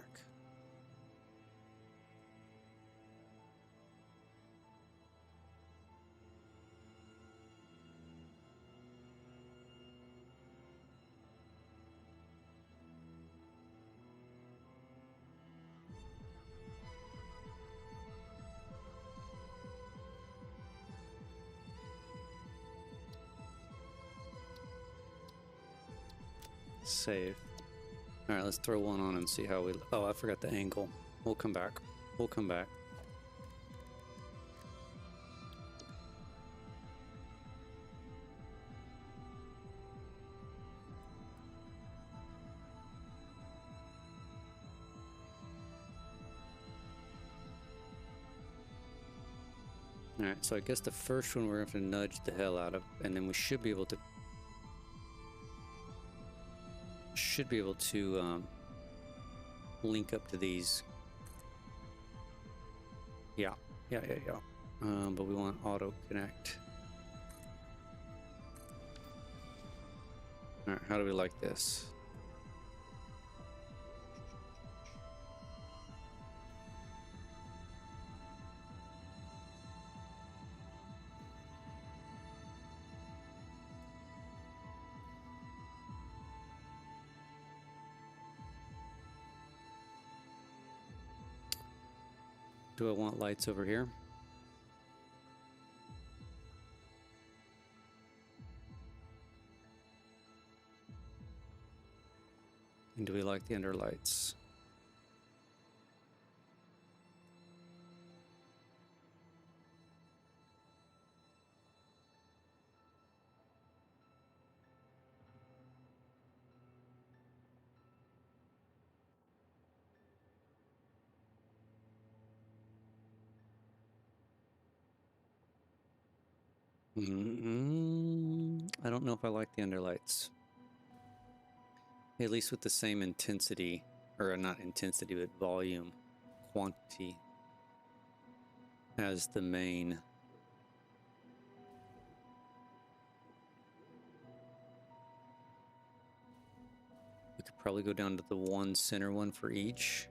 Save. All right, let's throw one on and see how we... Oh, I forgot the angle. We'll come back. We'll come back. All right, so I guess the first one we're going to have to nudge the hell out of, and then we should be able to link up to these. Yeah. But we want auto connect. All right, how do we like this? Do I want lights over here? And do we like the underlights? I don't know if I like the underlights. At least with the same intensity, or not intensity, but volume, quantity as the main. We could probably go down to the one center one for each.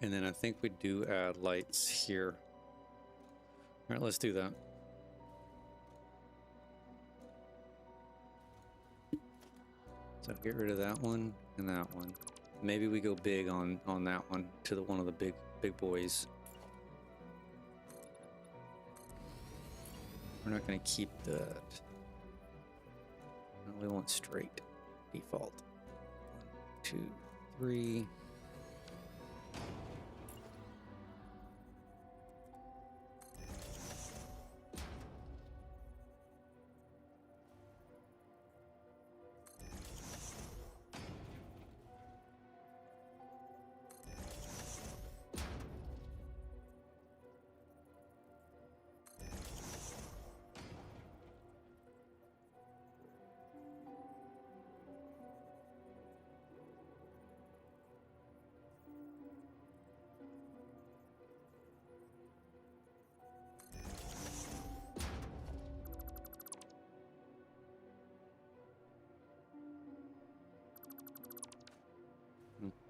And then I think we do add lights here. All right, let's do that. So get rid of that one and that one. Maybe we go big on that one to the one of the big boys. We're not going to keep that. No, we want straight default. 1, 2, 3.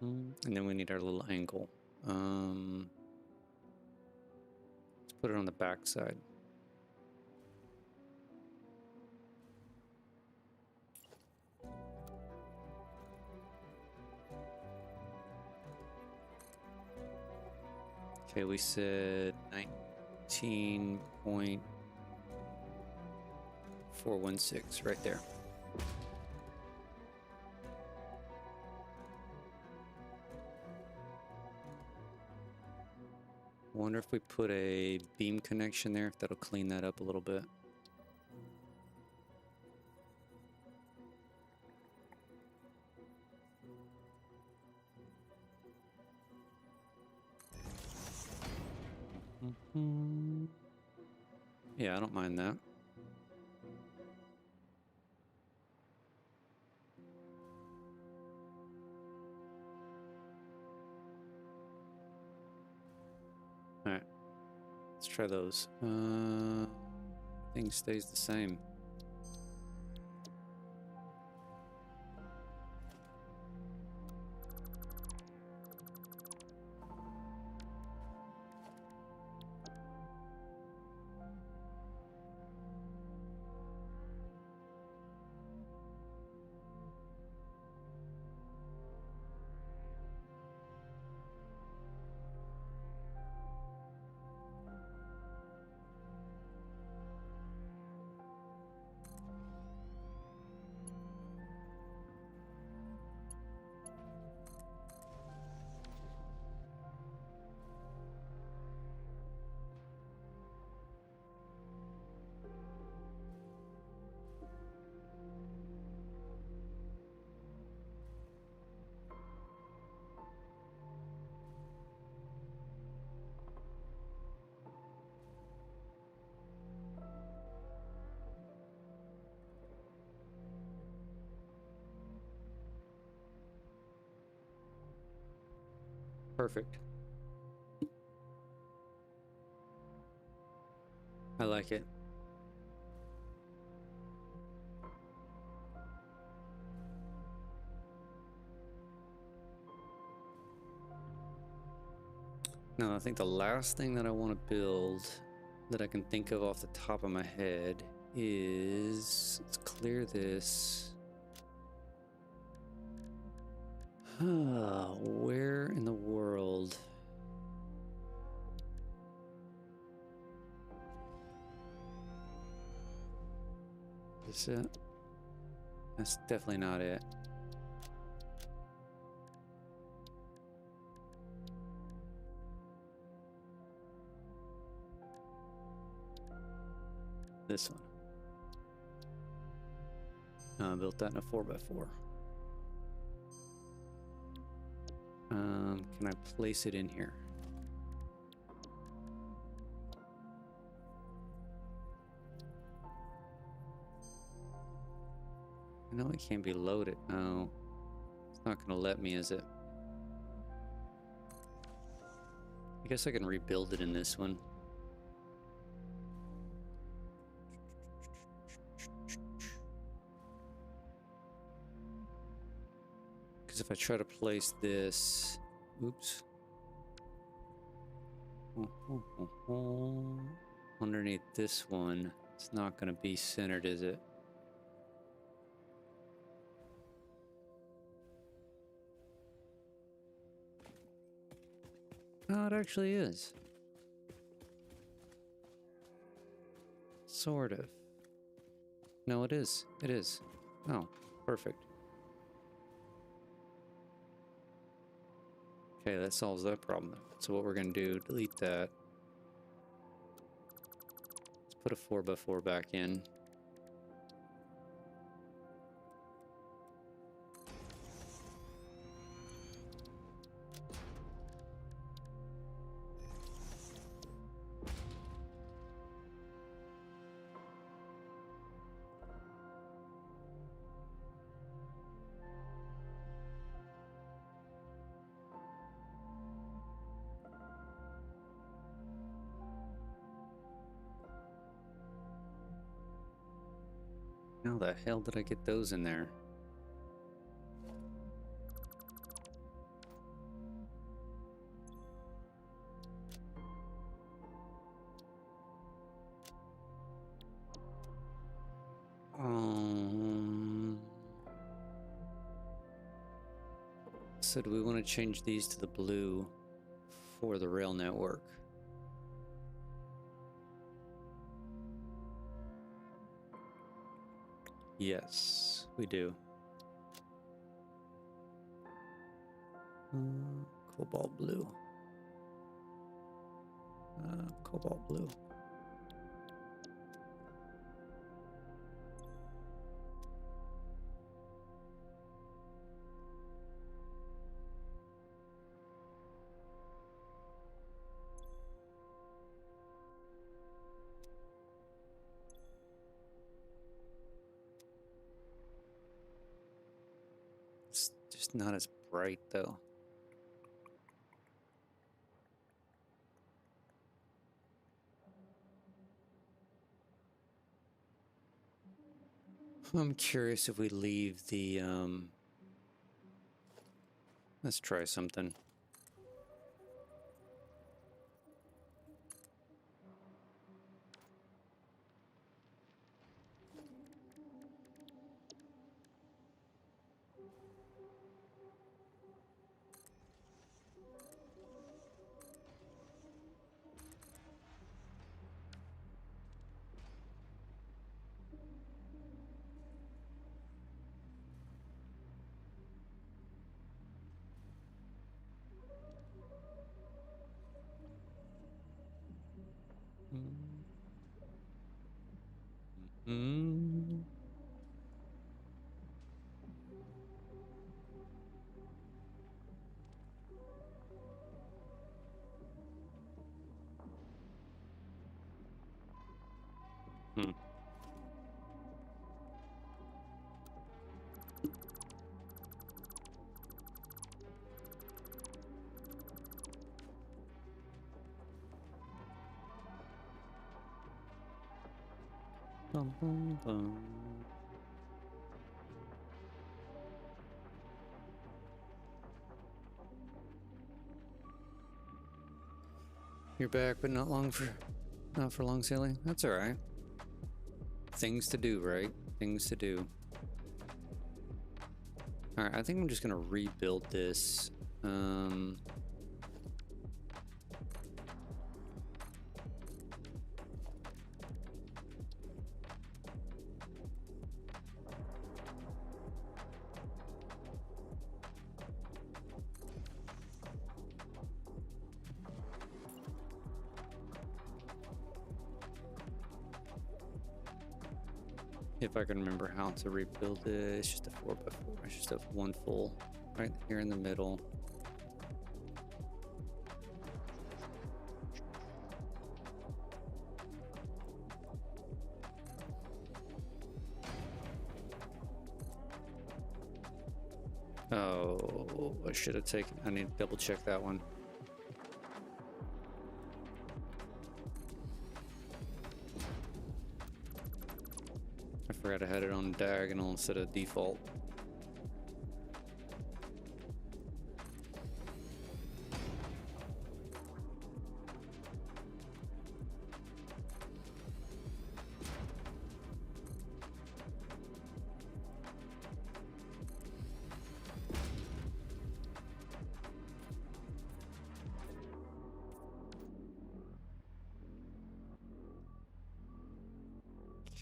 And then we need our little angle. Let's put it on the back side. Okay, we said 19.416 right there. Wonder if we put a beam connection there, if that'll clean that up a little bit. Yeah, I don't mind that. All right, let's try those. Thing stays the same. Perfect. I like it. Now, I think the last thing that I want to build that I can think of off the top of my head is, let's clear this. Where in the world? this it? That's definitely not it. This one. I built that in a 4x4. Can I place it in here? I know it can't be loaded. No, it's not going to let me, is it? I guess I can rebuild it in this one. Because if I try to place this, oops, underneath this one, it's not going to be centered, is it? No, it actually is. Sort of. No, it is. It is. Oh, perfect. Okay, that solves that problem. So what we're going to do, delete that. Let's put a 4x4 back in. How the hell did I get those in there? So do we want to change these to the blue for the rail network? Yes, we do. Cobalt blue. Cobalt blue. It's just not as bright though. I'm curious if we leave the, let's try something. Mm. Hmm. Bum, bum, bum. You're back, but not for long sailing. That's all right. Things to do, right? Things to do. All right, I think I'm just gonna rebuild this. If I can remember how to rebuild it, it's just a 4x4. It's just a one full right here in the middle. Oh, I should have taken, I need to double check that one. I forgot I had it on diagonal instead of default.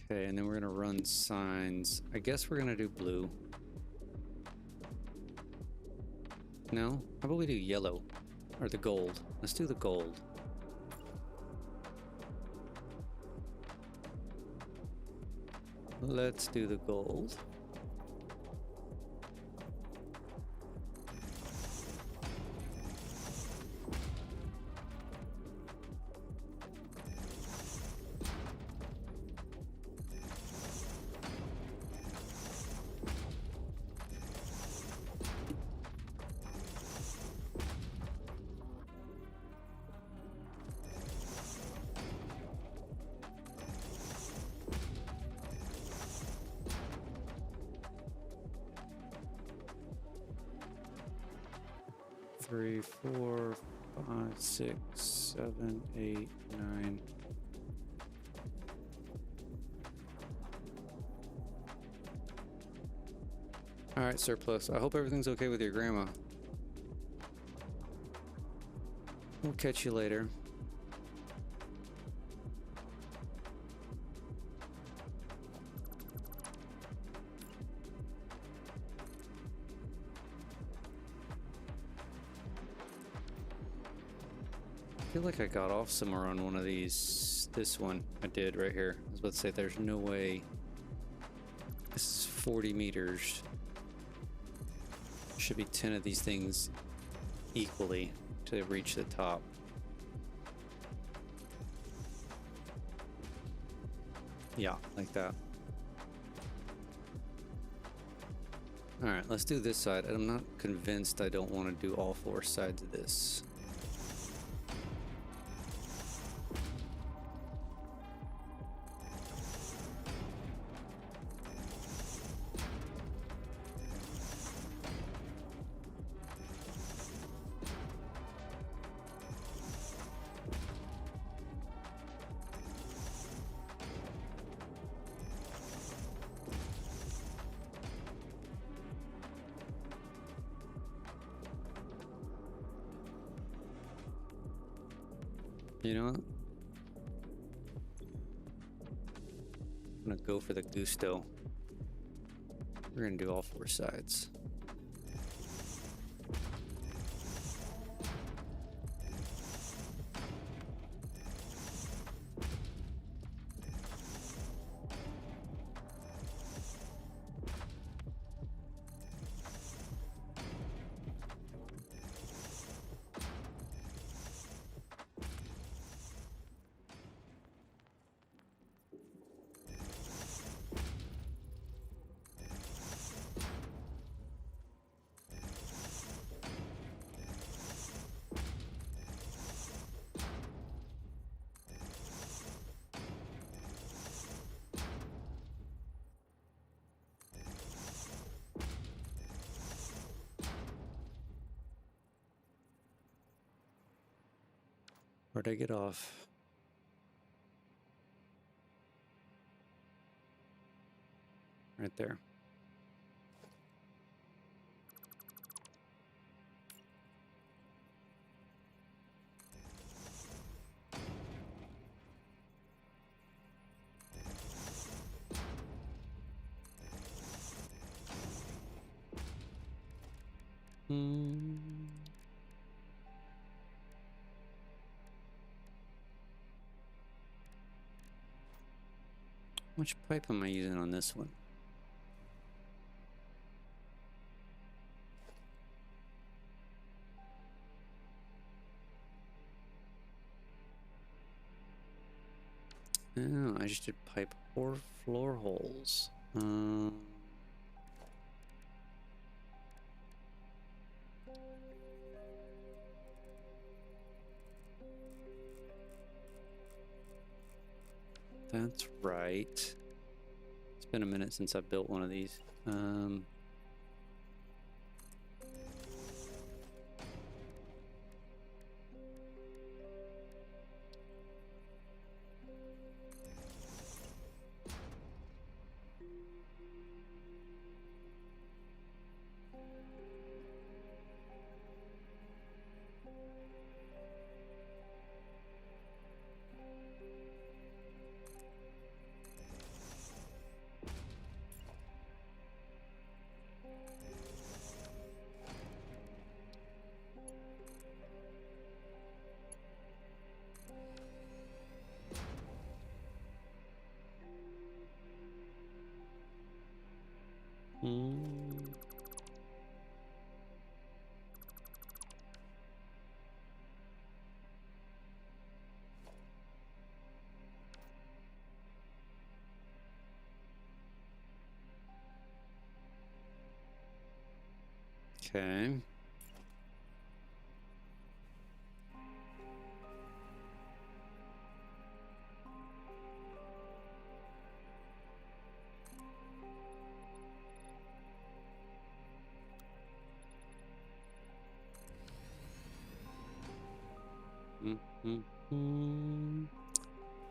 Okay, and then we're gonna run signs. I guess we're gonna do blue. No? How about we do yellow? Or the gold? Let's do the gold. Let's do the gold. Three, 4, 5, 6, 7, 8, 9. All right, surplus. I hope everything's okay with your grandma. We'll catch you later. I feel like I got off somewhere on one of these. This one I did right here. I was about to say there's no way. This is 40 meters. Should be 10 of these things equally to reach the top. Yeah, like that. All right, let's do this side. I'm not convinced I don't want to do all 4 sides of this. You know what? I'm gonna go for the gusto. We're gonna do all 4 sides. Where'd I get off? Right there. much pipe am I using on this one? Oh, I just did pipe or floor holes. That's right. It's been a minute since I built one of these. Okay.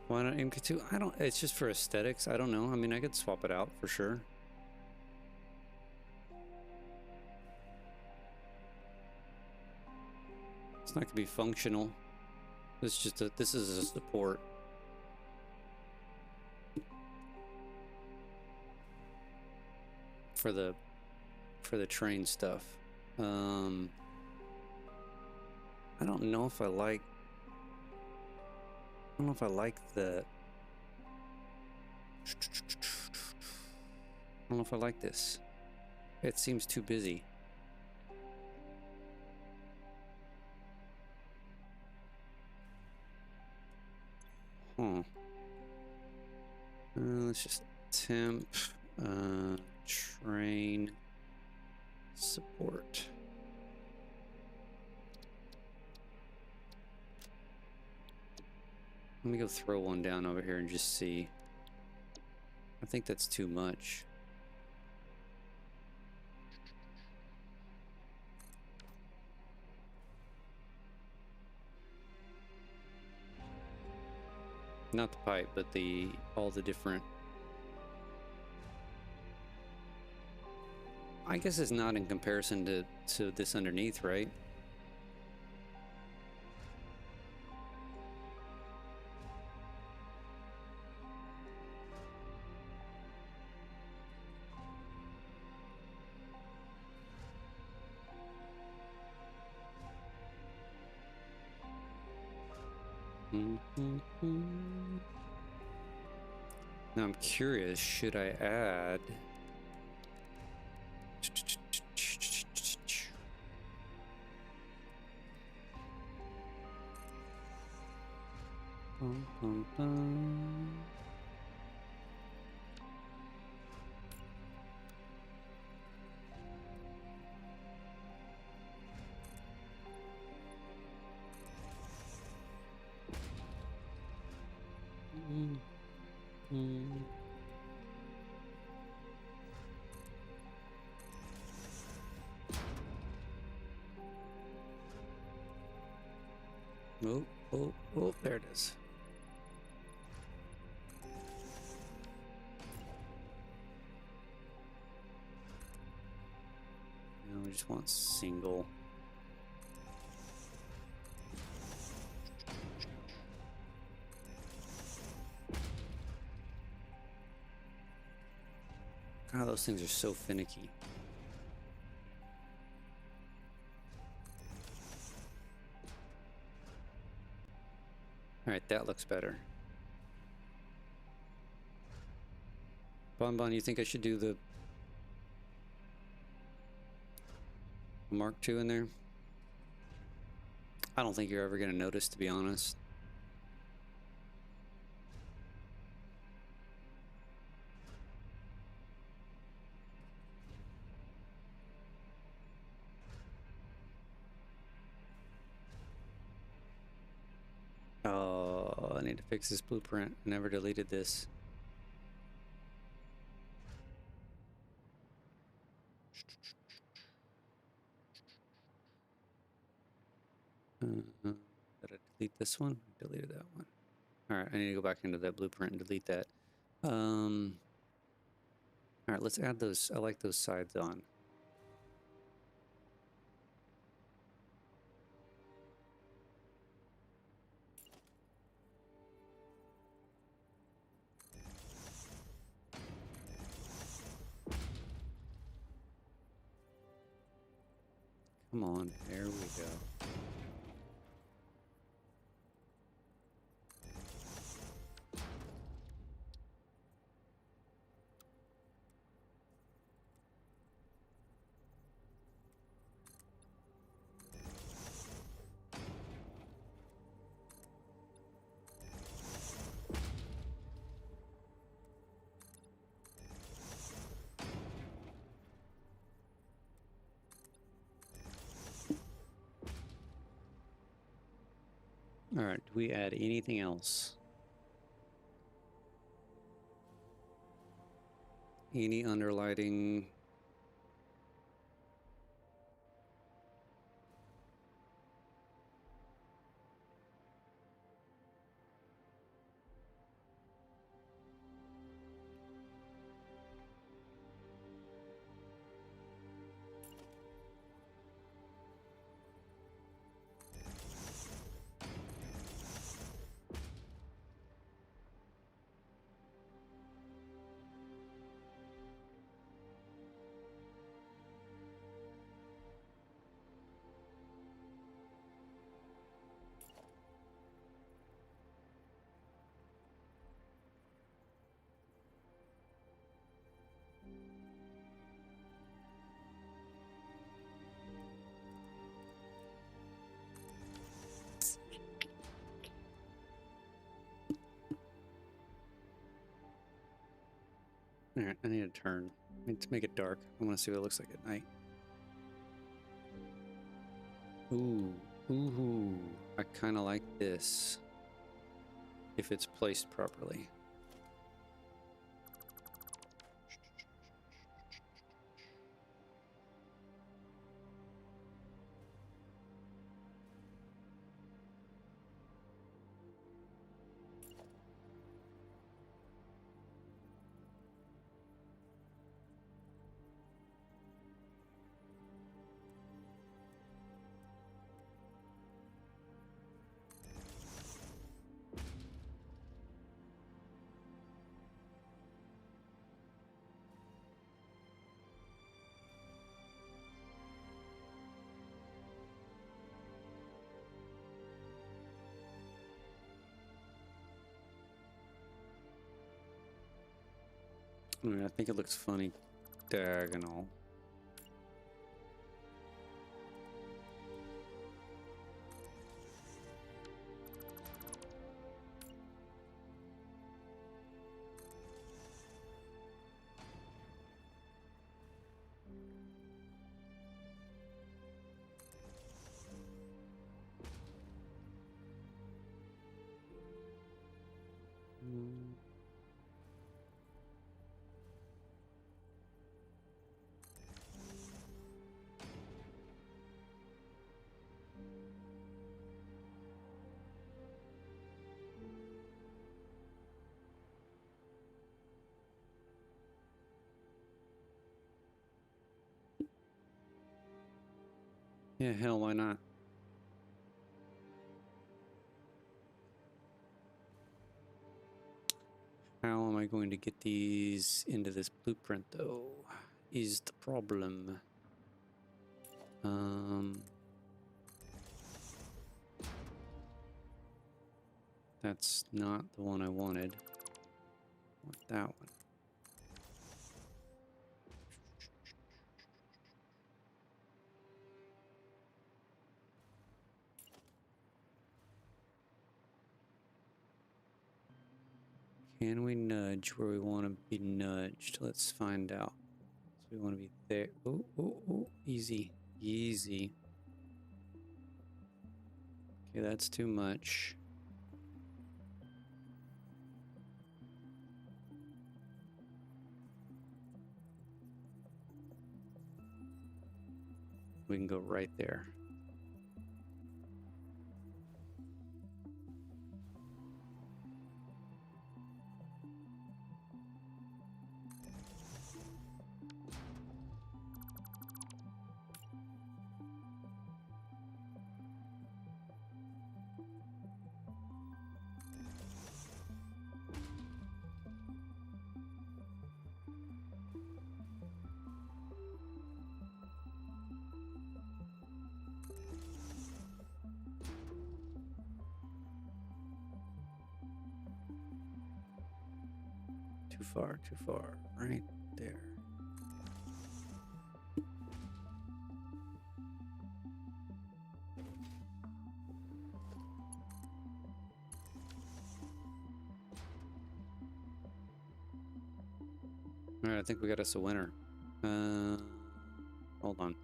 Why not MK2? I don't, it's just for aesthetics. I don't know. I mean, I could swap it out for sure. It's not gonna be functional. It's just a, this is a support. For the train stuff. I don't know if I like the I don't know if I like this. It seems too busy. Huh. Let's just temp train support. Let me go throw one down over here and just see. I think that's too much. Not the pipe, but all the different. I guess it's not in comparison to this underneath, right? Now I'm curious, should I add oh, there it is. No, we just want single. God, those things are so finicky. All right, that looks better. Bon, you think I should do the Mark II in there? I don't think you're ever going to notice, to be honest. Oh, I need to fix this blueprint. I never deleted this. Did I delete this one? I deleted that one. All right, I need to go back into that blueprint and delete that. All right, let's add those. I like those sides on. Come on, there we go. All right, do we add anything else? Any underlighting? All right, I need to turn. I need to make it dark. I want to see what it looks like at night. Ooh, I kind of like this. If it's placed properly. I mean, I think it looks funny diagonal. Yeah, hell, why not? How am I going to get these into this blueprint, though, is the problem. That's not the one I wanted. I want that one. Can we nudge where we want to be nudged? Let's find out. So we want to be there. Oh, oh, oh, easy, easy. Okay, that's too much. We can go right there. Too far, right there. All right, I think we got us a winner. Hold on.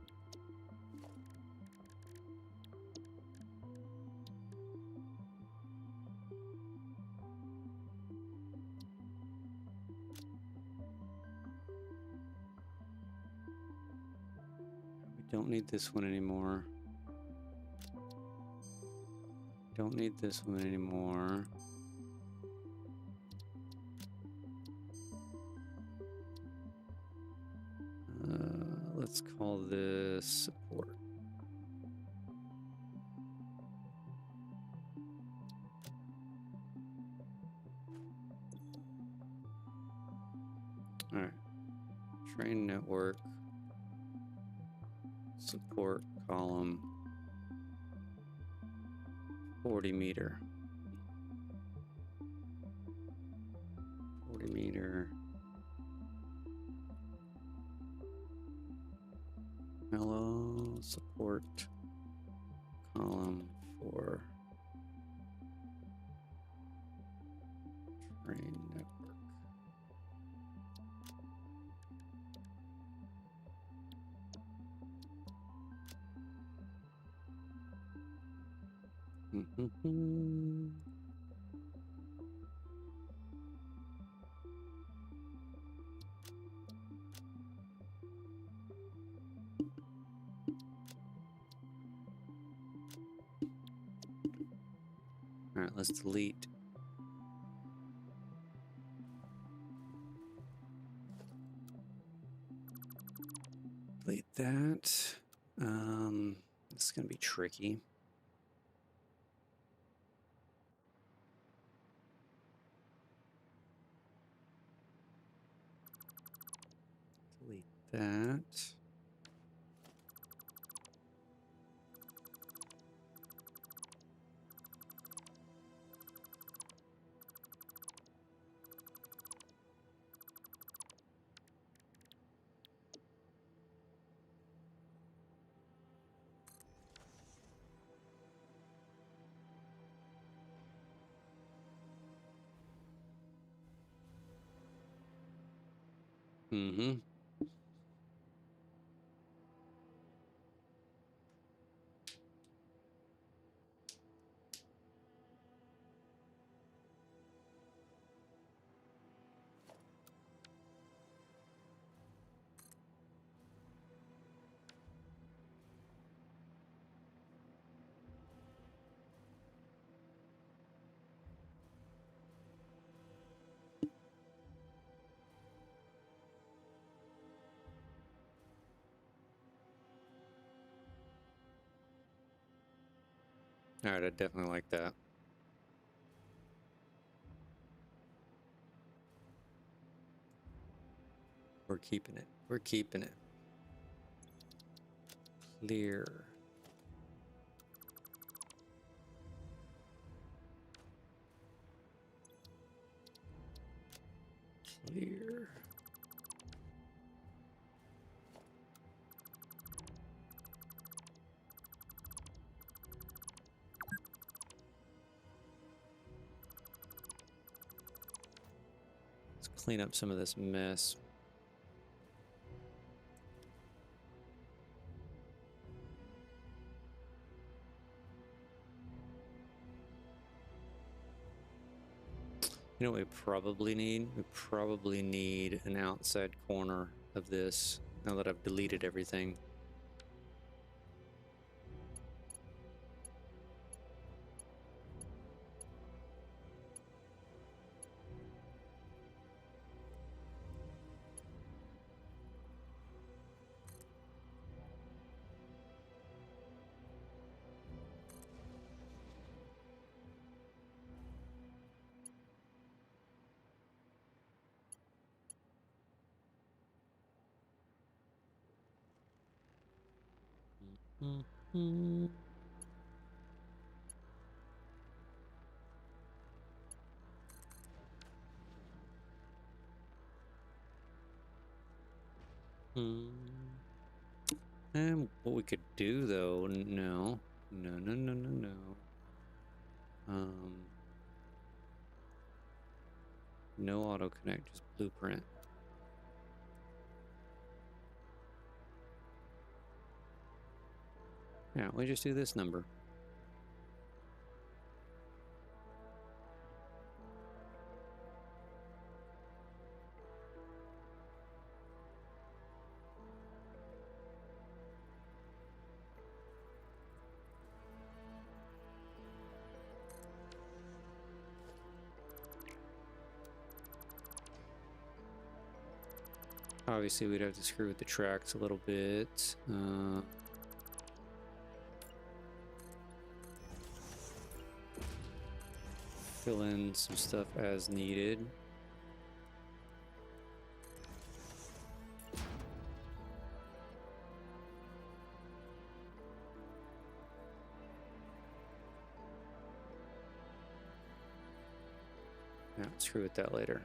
We don't need this one anymore. Don't need this one anymore. Let's call this support. All right. Train network. Support column. 40 meter. 40 meter. Hello, support column for train network. All right, let's delete. Delete that. This is gonna be tricky. Delete that. Mm-hmm. All right, I definitely like that. We're keeping it. We're keeping it. Clear. Clear. clean up some of this mess. You know what we probably need? We probably need an outside corner of this now that I've deleted everything. Mm-hmm. And what we could do though, no. No auto connect, just blueprint. Yeah, we just do this number. Obviously, we'd have to screw with the tracks a little bit. Fill in some stuff as needed. Yeah, screw with that later.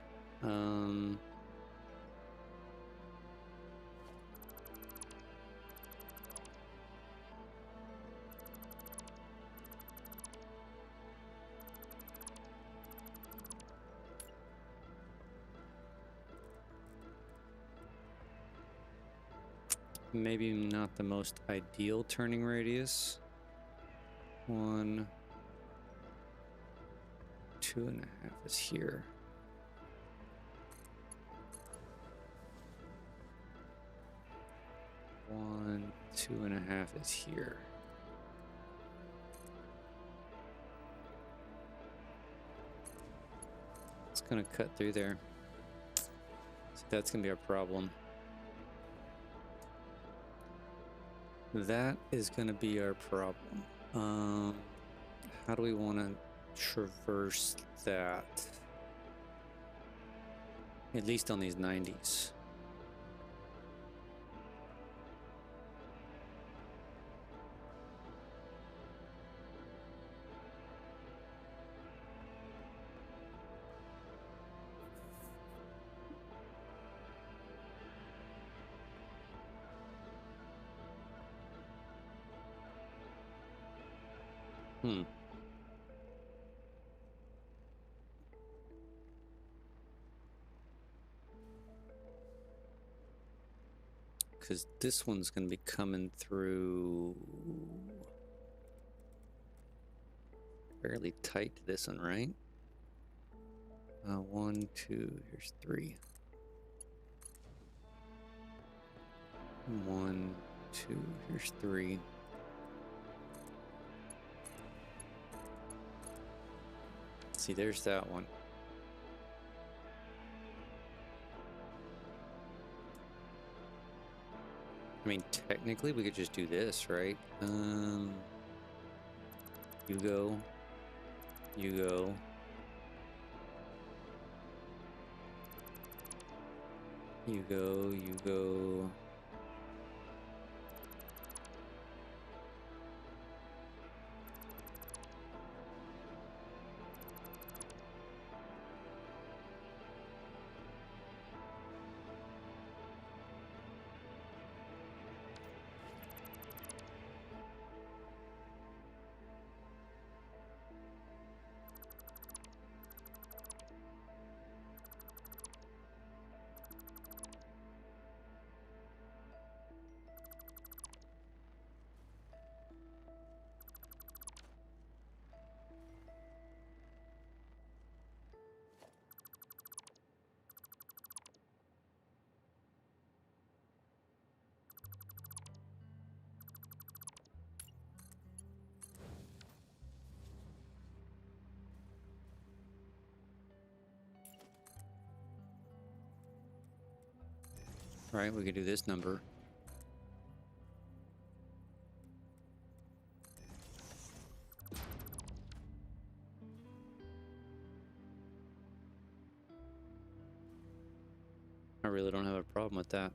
Maybe not the most ideal turning radius. 1, 2.5 is here. 1, 2.5 is here. It's gonna cut through there. So that's gonna be a problem. That is gonna be our problem. How do we want to traverse that? At least on these 90s. Because this one's going to be coming through fairly tight to this one, right? 1, 2, here's 3. 1, 2, here's 3. See, there's that one. I mean, technically, we could just do this, right? You go. You go. You go, you go. right? We could do this number. I really don't have a problem with that.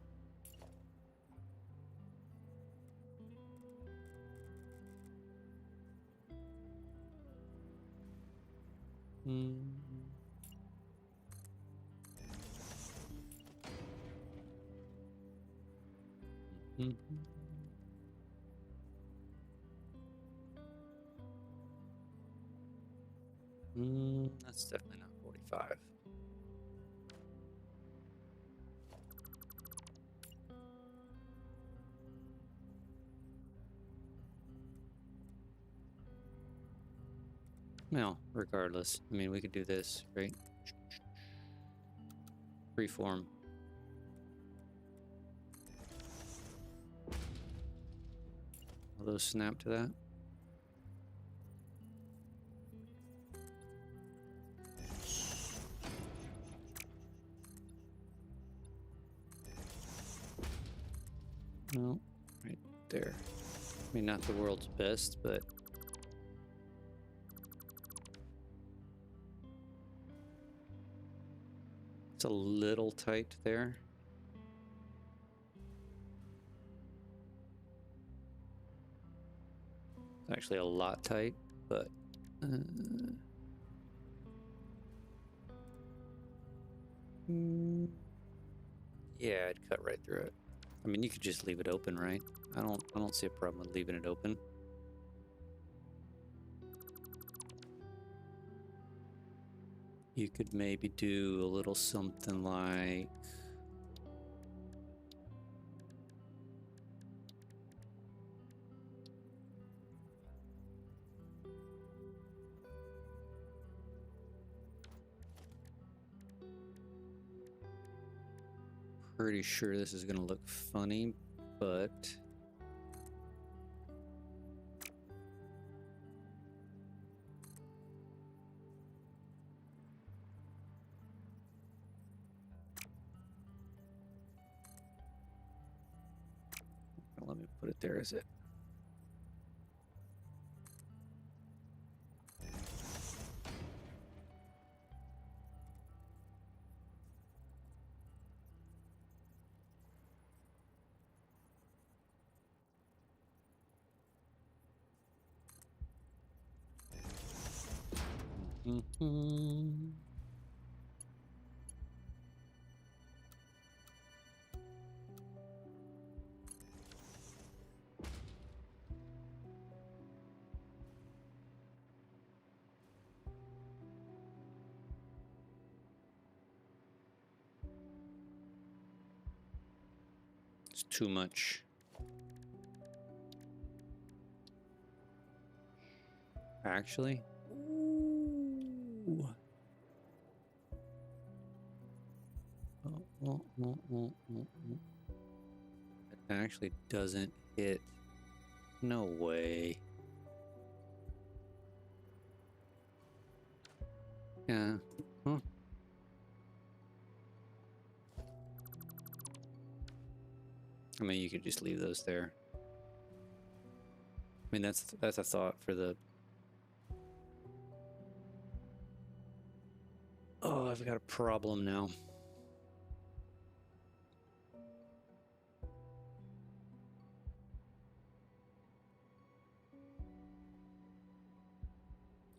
That's definitely not 45. Well, regardless, I mean, we could do this, right? Freeform. Will those snap to that? No, right there. I mean, not the world's best, but it's a little tight there. It's actually a lot tight, but yeah, I'd cut right through it. I mean, you could just leave it open, right? I don't see a problem with leaving it open. You could maybe do a little something like pretty sure this is gonna look funny, but let me put it there as it. It's too much. Actually, ooh. It actually doesn't hit. No way. Yeah. Huh. I mean, you could just leave those there. I mean, that's a thought for the. Oh, I've got a problem now.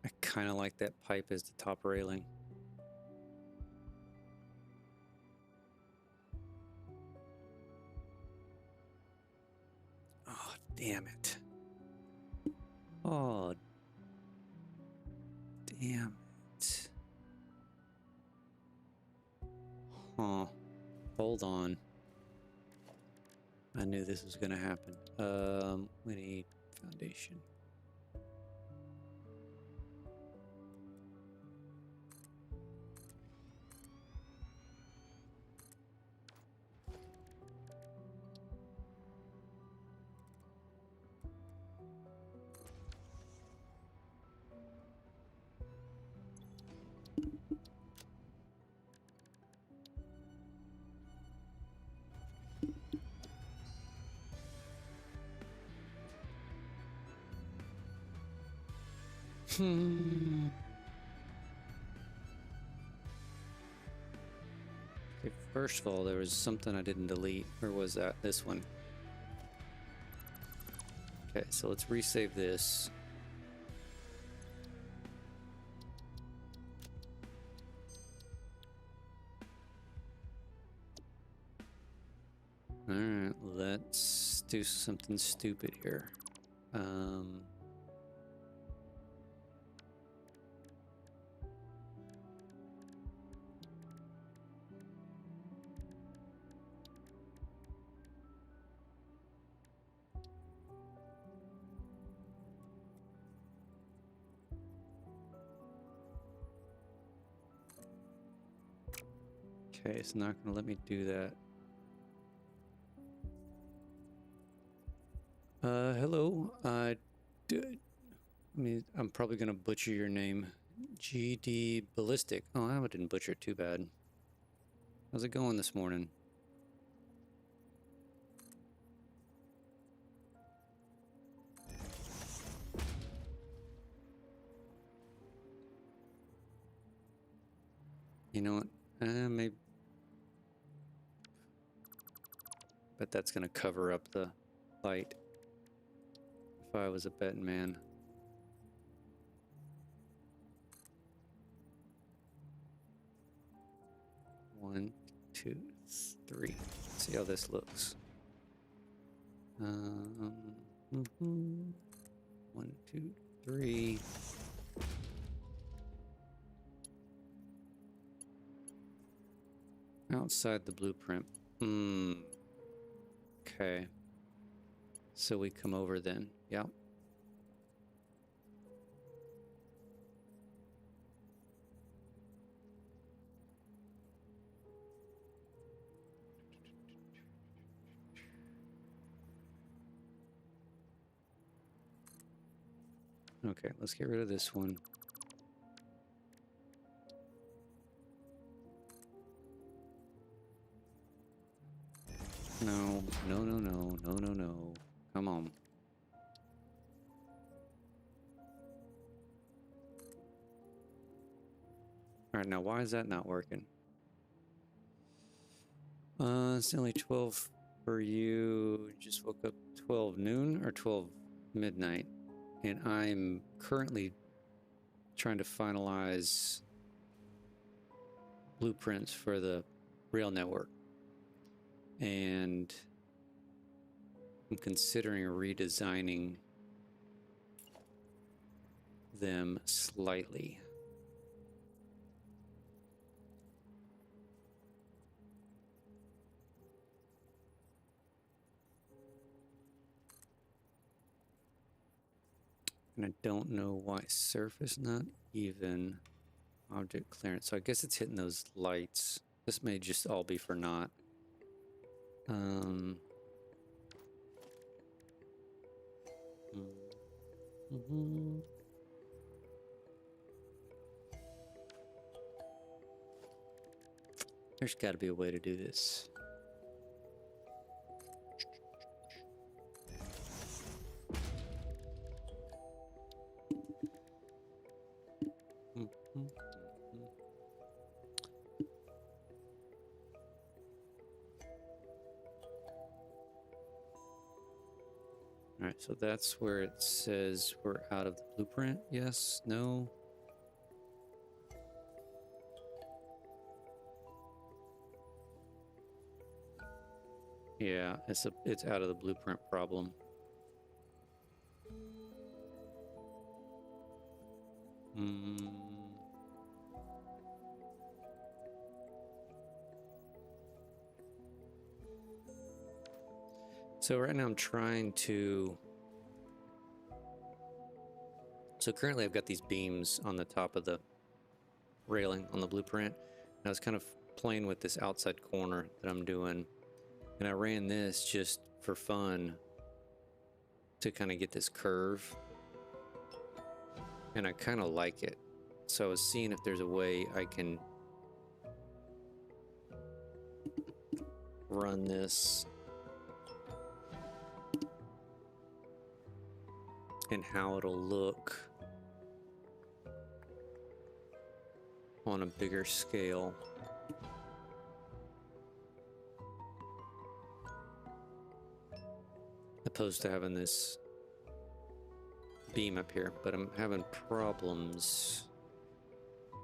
I kind of like that pipe as the top railing. Oh, damn it. Oh, damn it. Huh. Hold on. I knew this was gonna happen. We need foundation. Okay, first of all, there was something I didn't delete. Where was that? This one. Okay, so let's resave this. Alright, let's do something stupid here. Okay, it's not going to let me do that. Hello. I'm probably going to butcher your name. GD Ballistic. Oh, I didn't butcher it too bad. How's it going this morning? You know what? Maybe. Bet that's going to cover up the light. If I was a betting man. One, two, three. Let's see how this looks. 1, 2, 3. Outside the blueprint. Okay. So we come over then. Yep. Okay, let's get rid of this one. No, no, no, no, no, no, no. Come on. Alright, now why is that not working? It's only 12 for you. Just woke up 12 noon or 12 midnight. And I'm currently trying to finalize blueprints for the rail network. And I'm considering redesigning them slightly. And I don't know why surface not even object clearance. So I guess it's hitting those lights. This may just all be for naught. There's got to be a way to do this. All right, so that's where it says we're out of the blueprint. Yes, no. Yeah, it's out of the blueprint problem. So right now I'm trying to... So currently I've got these beams on the top of the railing on the blueprint. And I was kind of playing with this outside corner that I'm doing. And I ran this just for fun to kind of get this curve. And I kind of like it. So I was seeing if there's a way I can run this and how it'll look on a bigger scale. Opposed to having this beam up here, but I'm having problems.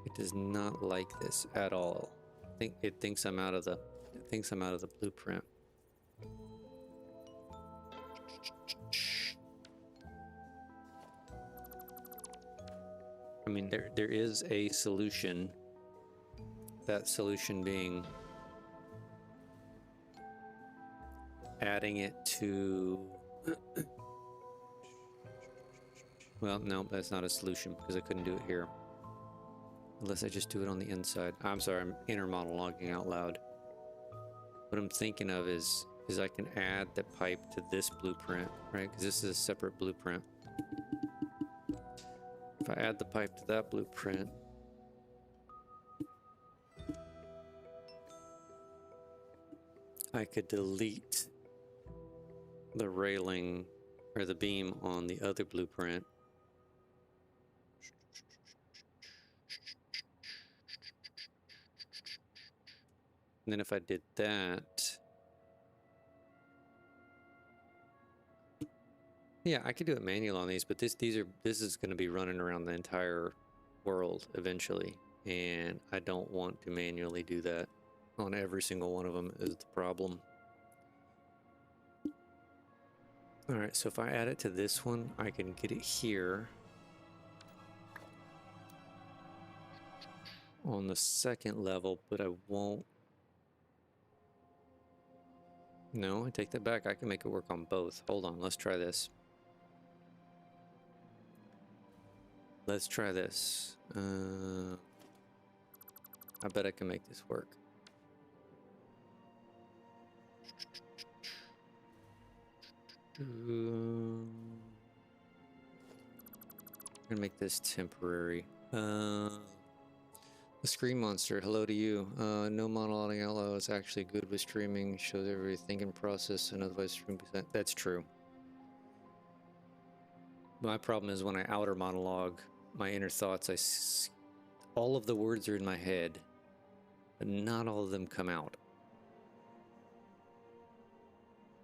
It does not like this at all. It thinks I'm out of the blueprint. I mean, there is a solution. That solution being adding it to. Well, no, that's not a solution because I couldn't do it here. Unless I just do it on the inside. I'm sorry, I'm inner monologuing out loud. What I'm thinking of is I can add the pipe to this blueprint, right? Because this is a separate blueprint. If I add the pipe to that blueprint, I could delete the railing or the beam on the other blueprint. And then if I did that, yeah, I could do it manual on these, but this is going to be running around the entire world eventually, and I don't want to manually do that on every single one of them is the problem. All right, so if I add it to this one, I can get it here on the second level, but I won't. No, I take that back. I can make it work on both. Hold on, let's try this. Let's try this. I bet I can make this work. I'm gonna make this temporary. The Screen Monster, hello to you. No monologuing out loud is actually good with streaming. Shows every thinking process and otherwise stream. That's true. My problem is when I outer monologue my inner thoughts, all of the words are in my head, but not all of them come out.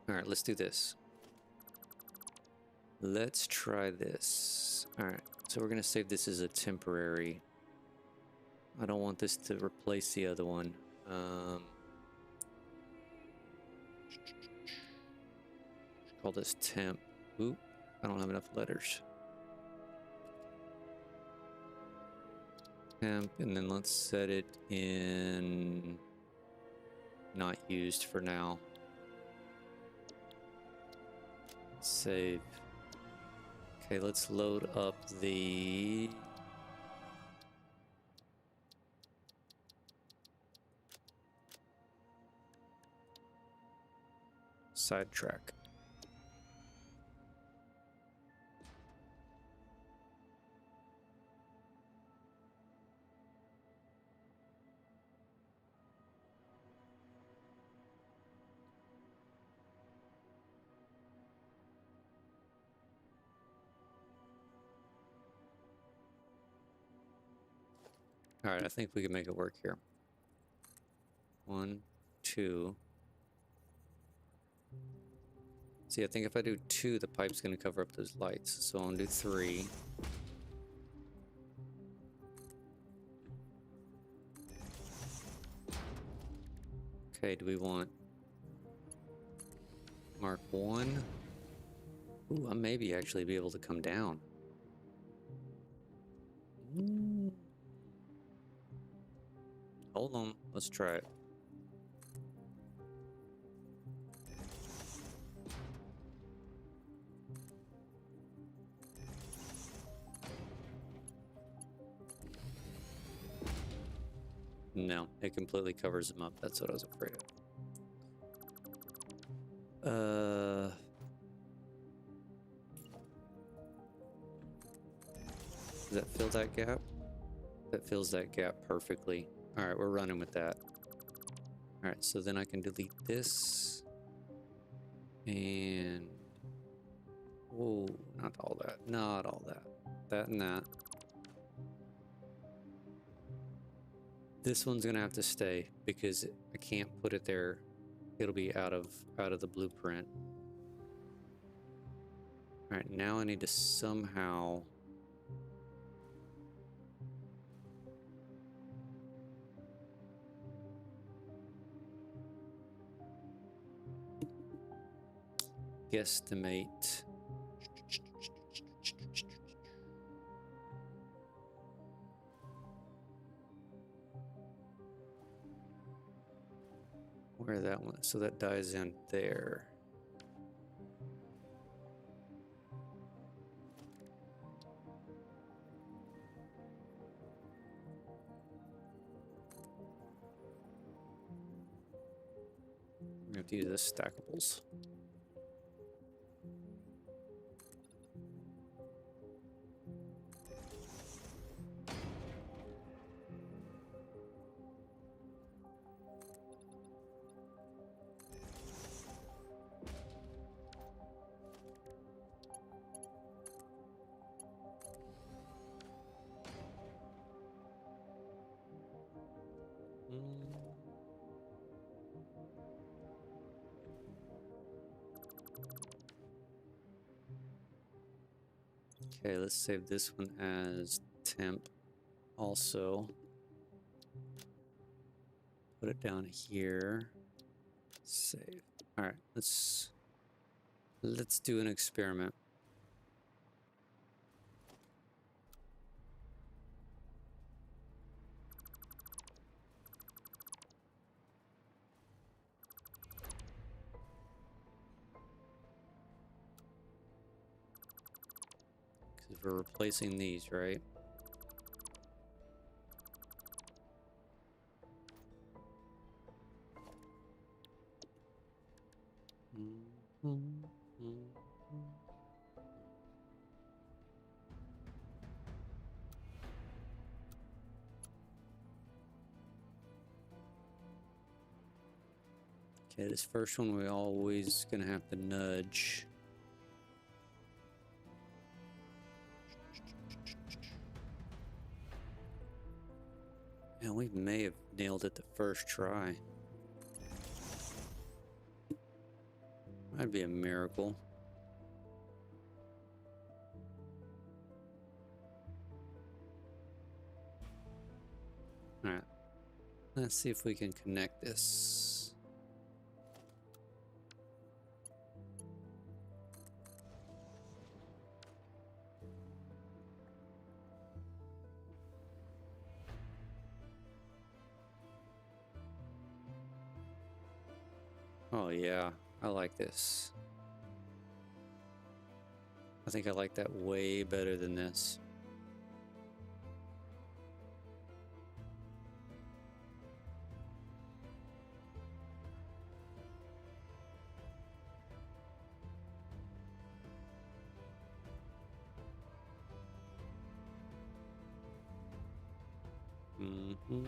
All right, let's do this. Let's try this. All right, so we're gonna save this as a temporary. I don't want this to replace the other one. Call this temp. Oop, I don't have enough letters. Temp, and then let's set it in not used for now. Save. Okay, let's load up the sidetrack. All right, I think we can make it work here. 1, 2. See, I think if I do 2, the pipe's going to cover up those lights. So I'm going to do 3. Okay, do we want Mark 1? Ooh, I maybe actually be able to come down. Hold on, let's try it. No, it completely covers them up. That's what I was afraid of. Does that fill that gap? That fills that gap perfectly. All right, we're running with that. All right, so then I can delete this. And... whoa, not all that. Not all that. That and that. This one's gonna have to stay because I can't put it there. It'll be out of the blueprint. All right, now I need to somehow guesstimate. Where that one, so that dies in there. We have to use the stackables. Okay, let's save this one as temp also. Put it down here. Save. All right, let's do an experiment. Because we're replacing these, right? Okay, this first one we're always gonna have to nudge. Yeah, we may have nailed it the first try. That'd be a miracle. All right, let's see if we can connect this. Oh yeah, I like this. I think I like that way better than this. Mm-hmm.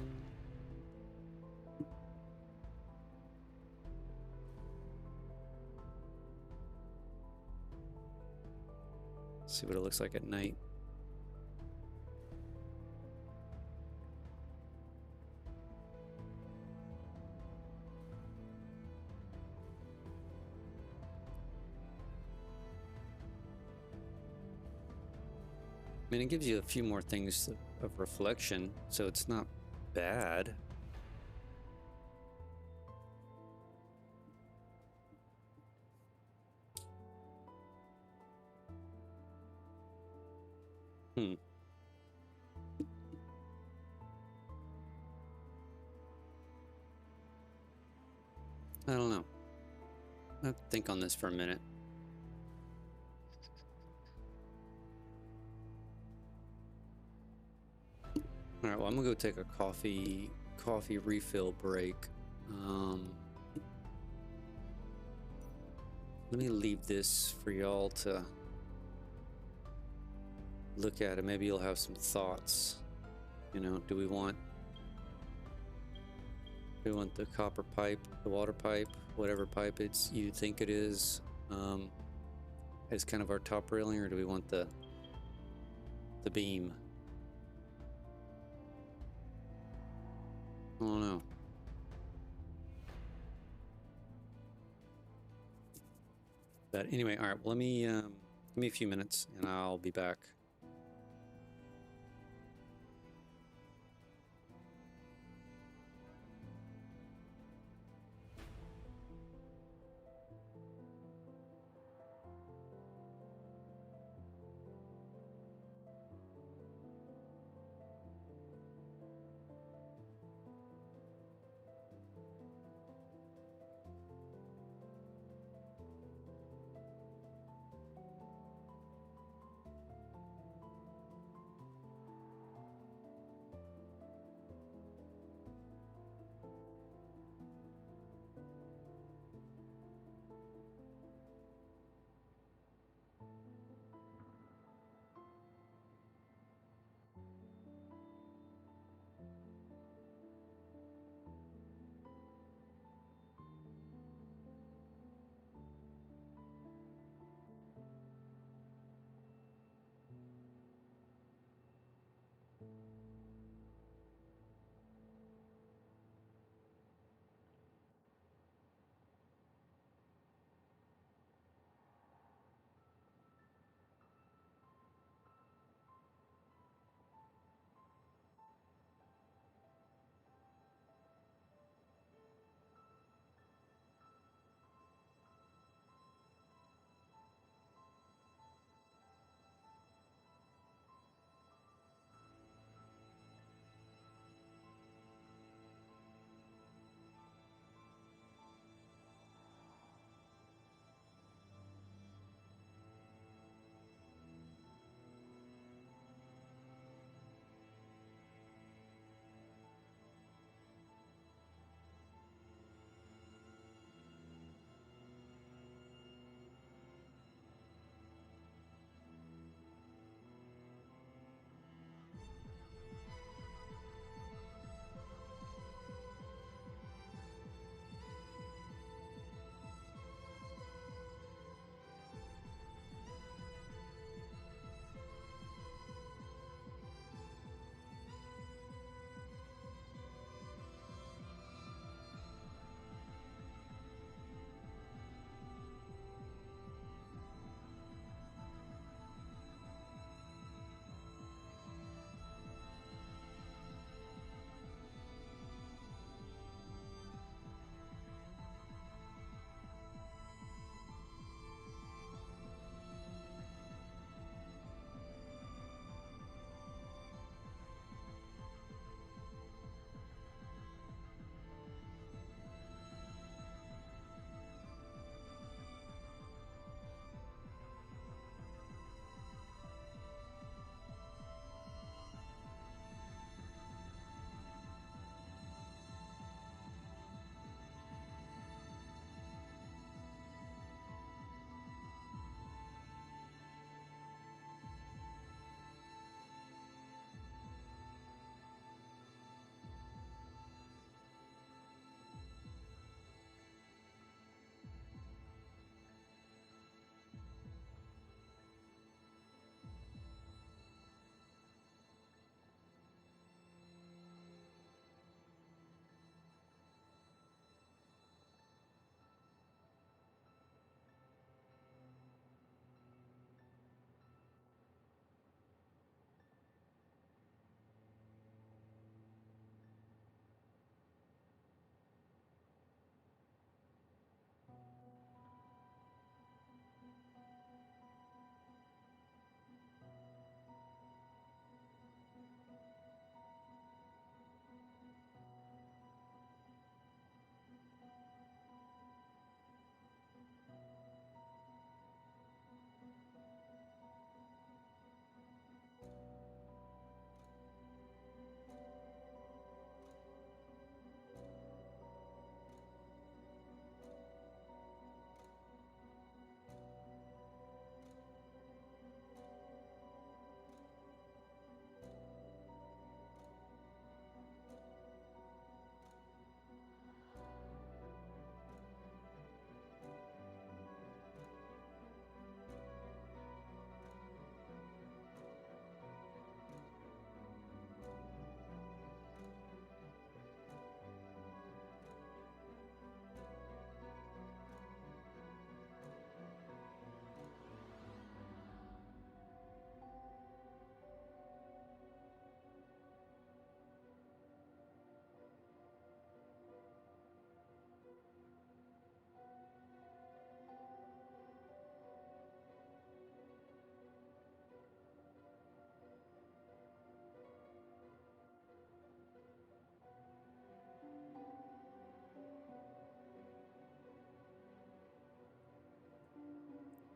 See what it looks like at night. I mean, it gives you a few more things of reflection, so it's not bad. I don't know. I'll think on this for a minute. All right, well, I'm gonna go take a coffee refill break. Let me leave this for y'all to look at it. Maybe you'll have some thoughts. You know, do we want the copper pipe, the water pipe, whatever pipe you think it is, as kind of our top railing, or do we want the beam? I don't know. But anyway, all right. Well, let me give me a few minutes, and I'll be back.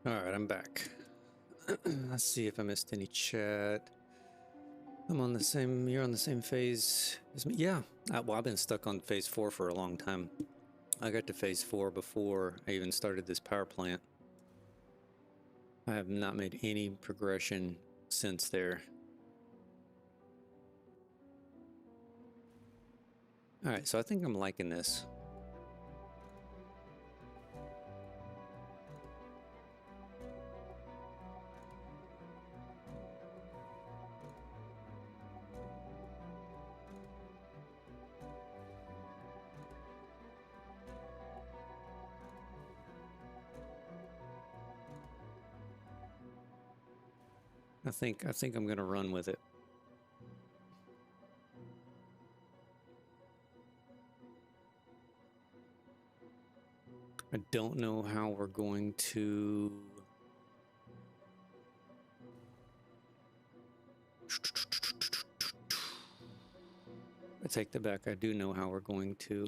All right, I'm back. Let's see if I missed any chat. I'm on the same. You're on the same phase as me. Yeah. Well, I've been stuck on phase 4 for a long time. I got to phase 4 before I even started this power plant. I have not made any progression since there. All right, so I think I'm liking this. I think I'm gonna run with it. I don't know how we're going to. I take that back. I do know how we're going to.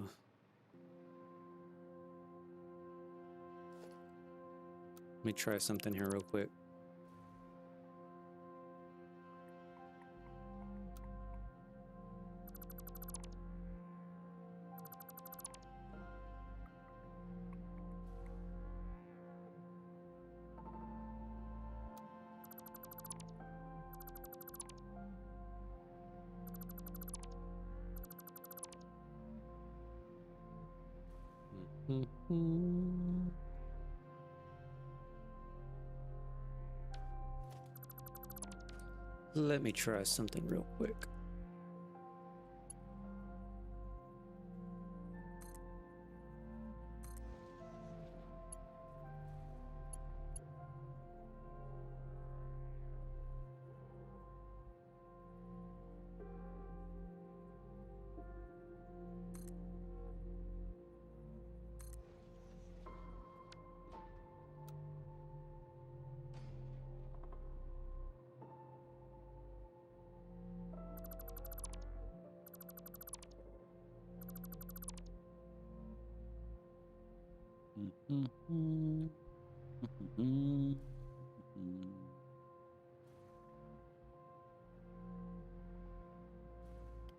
Let me try something here real quick. Let me try something real quick.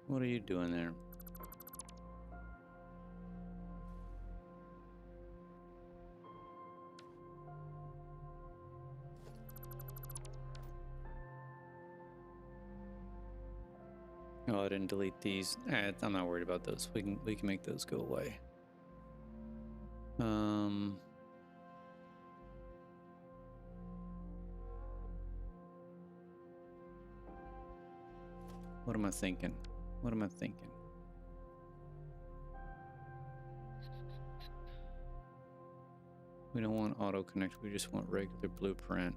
What are you doing there? Oh, I didn't delete these. I'm not worried about those. We can make those go away. What am I thinking? What am I thinking? We don't want auto connect. We just want regular blueprint.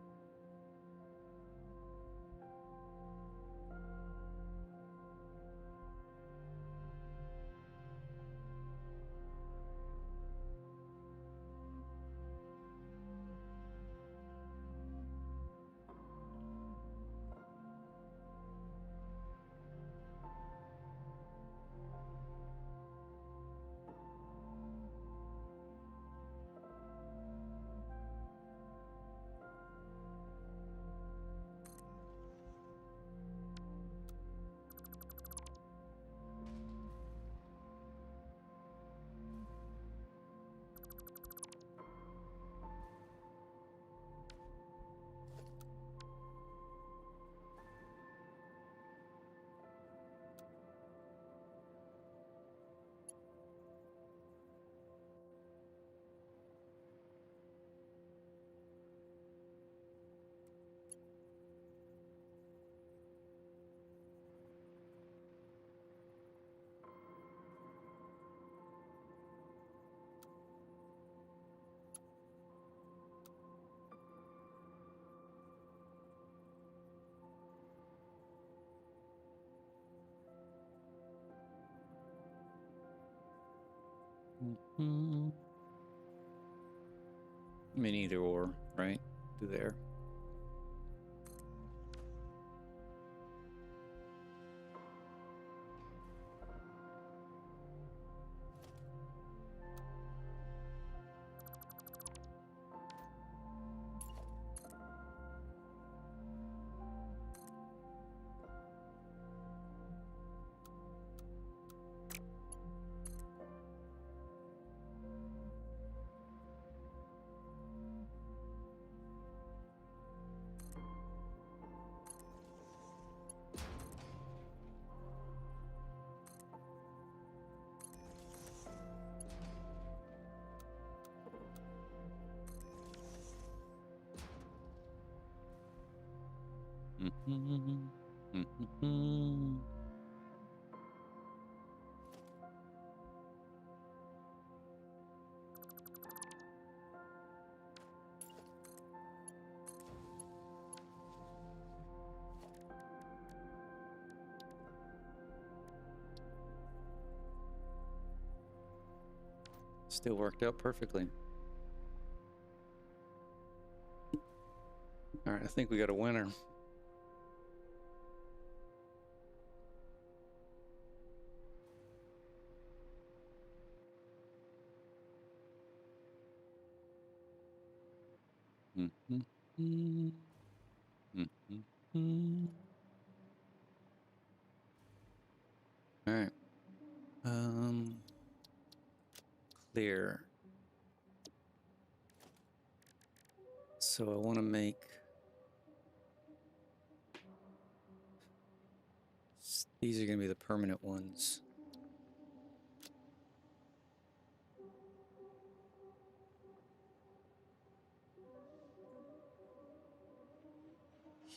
I mean, either or, right? Do there. Still worked out perfectly. All right, I think we got a winner. All right. Clear. So I want to make these are going to be the permanent ones.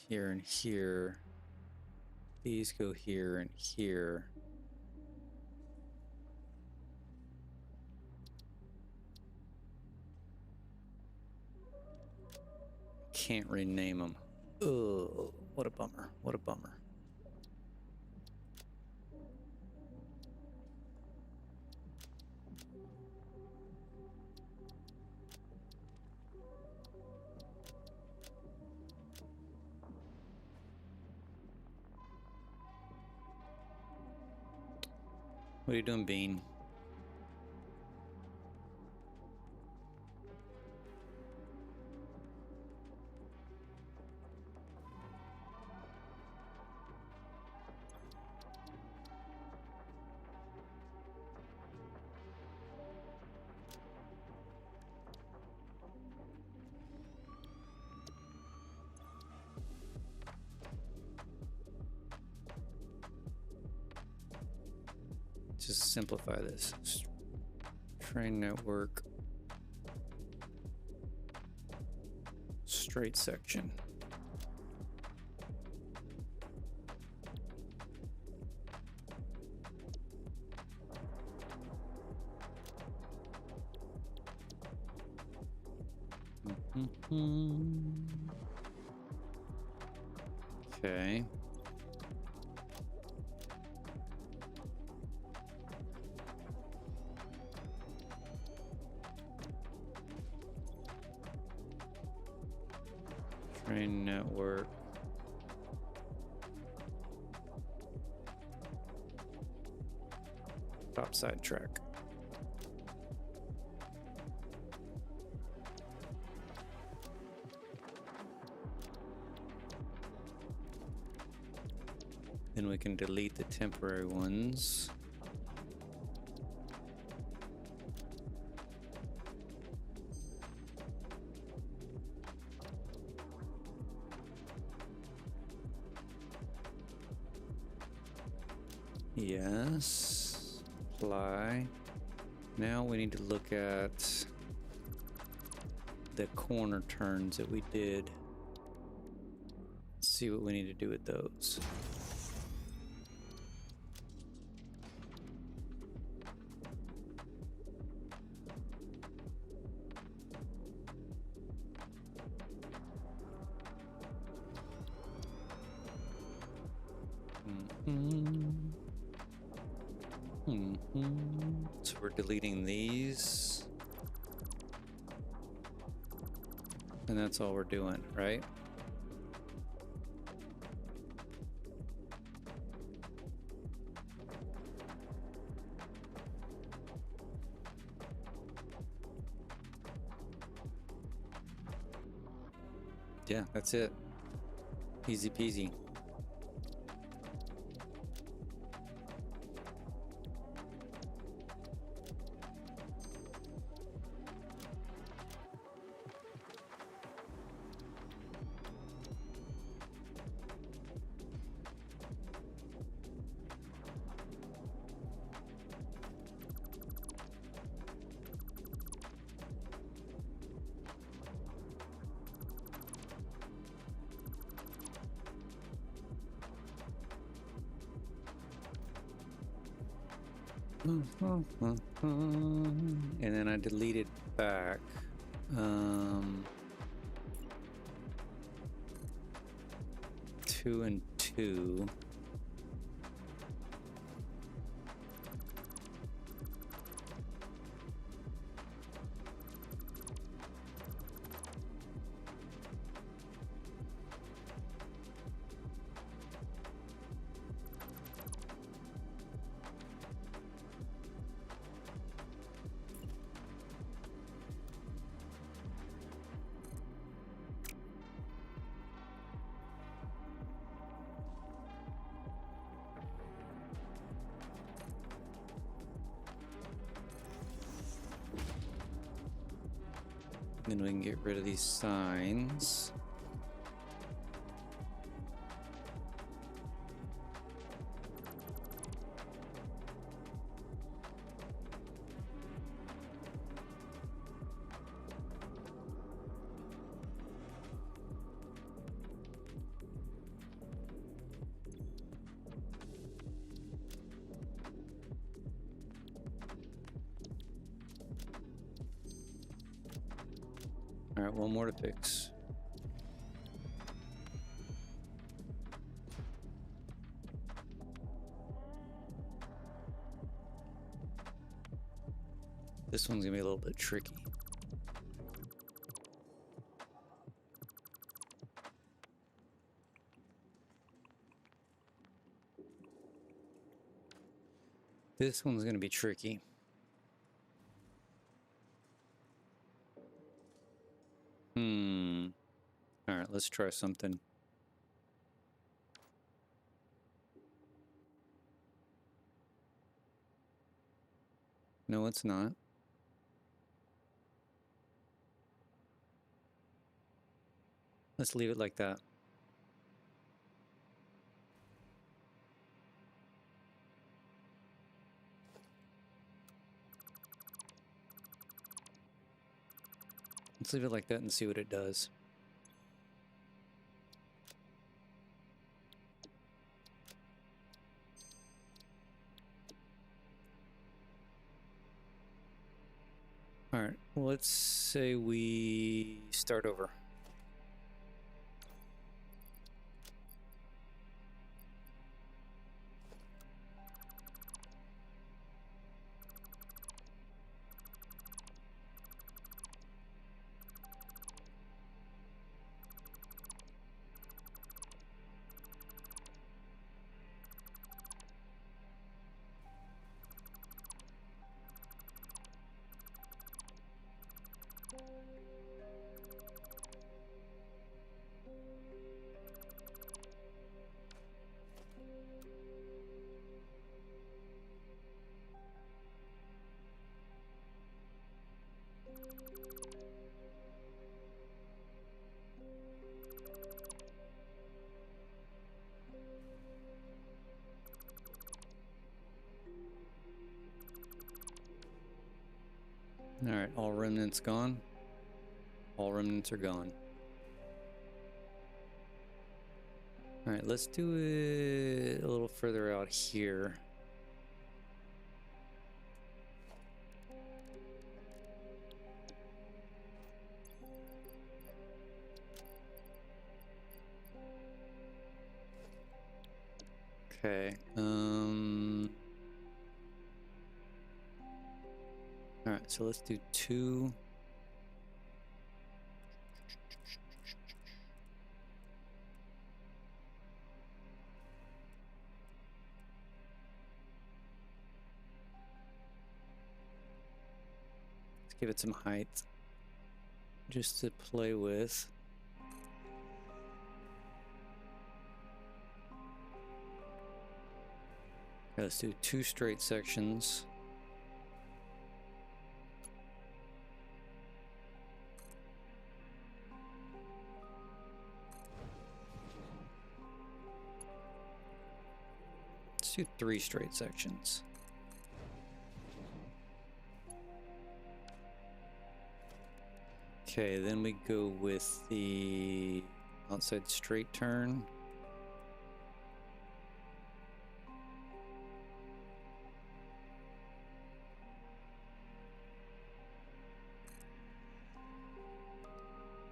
Here and here. These go here and here. Can't rename them. Oh, what a bummer. What a bummer. What are you doing, Bean? Just simplify this. Train network. Straight section. Okay. Train network. Topside track. Then we can delete the temporary ones. Yes. Apply. Now we need to look at the corner turns that we did. See what we need to do with those. So we're deleting these. And that's all we're doing, right? Yeah, that's it. Easy peasy. And then I deleted back. 2 and 2. Then we can get rid of these signs. All right, one more to fix. This one's gonna be a little bit tricky. This one's gonna be tricky. All right, let's try something. No, it's not. Let's leave it like that. Let's leave it like that and see what it does. All right, well, let's say we start over. All right, all remnants gone. All remnants are gone. All right, let's do it a little further out here. Okay. All right, so let's do 2. Let's give it some height just to play with. Let's do 2 straight sections. Let's do 3 straight sections. Okay, then we go with the outside straight turn.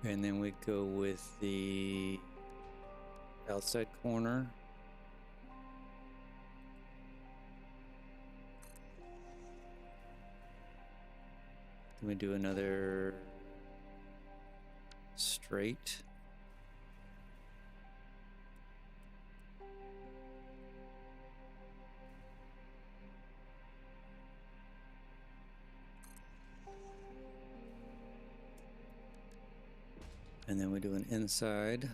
And then we go with the outside corner. Then we do another straight. And then we do an inside.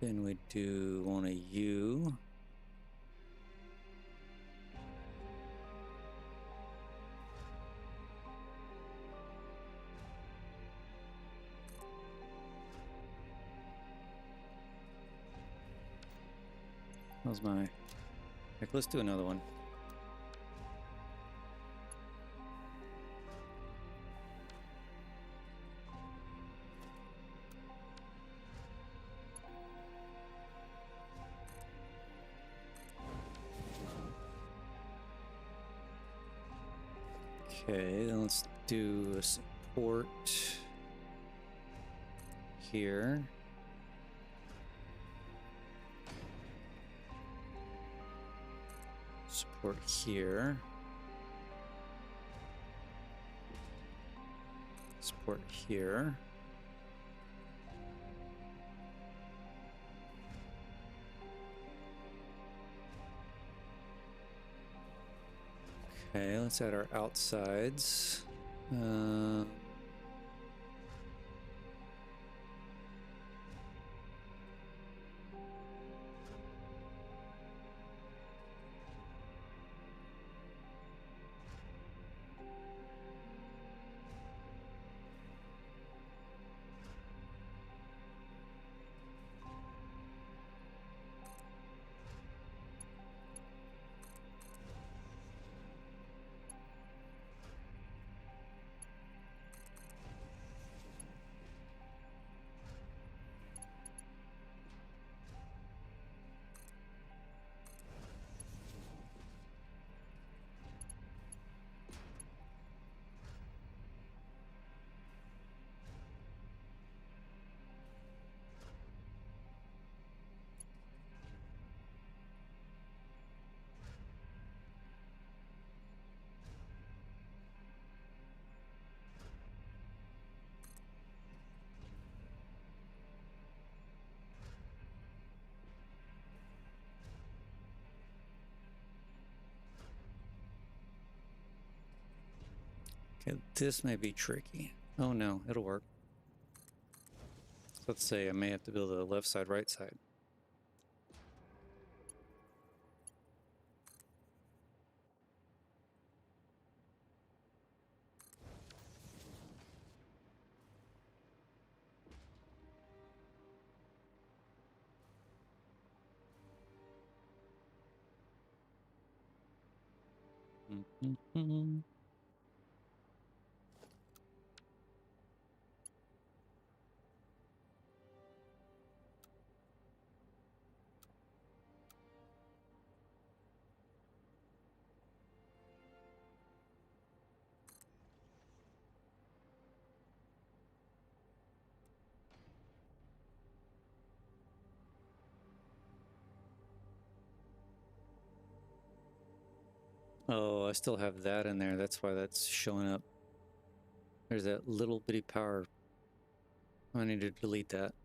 Then we do on a U. How's my... Heck, let's do another one. Okay, then let's do a support here. Support here. Support here. Okay, let's add our outsides. Okay, this may be tricky. Oh no, it'll work. So let's say I may have to build a left side, right side. Oh, I still have that in there. That's why that's showing up. There's that little bitty power. I need to delete that.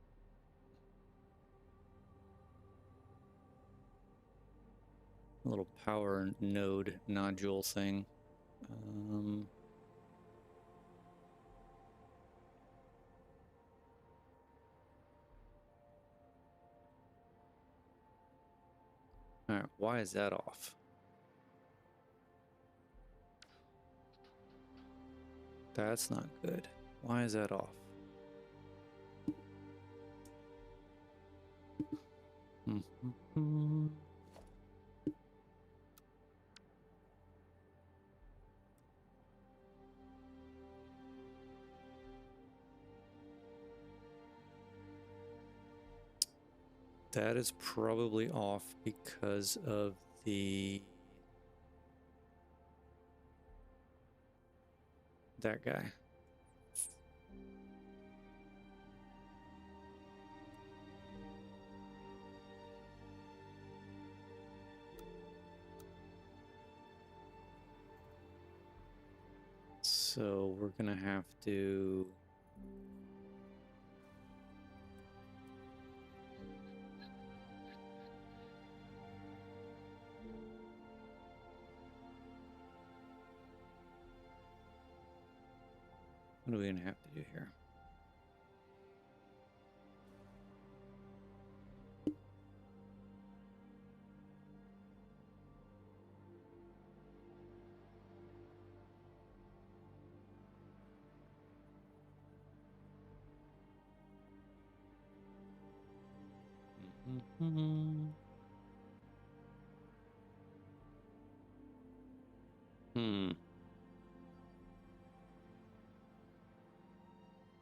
A little power node nodule thing. All right, why is that off? That's not good. Why is that off? That is probably off because of that guy. So we're gonna have to what are we gonna have to do here?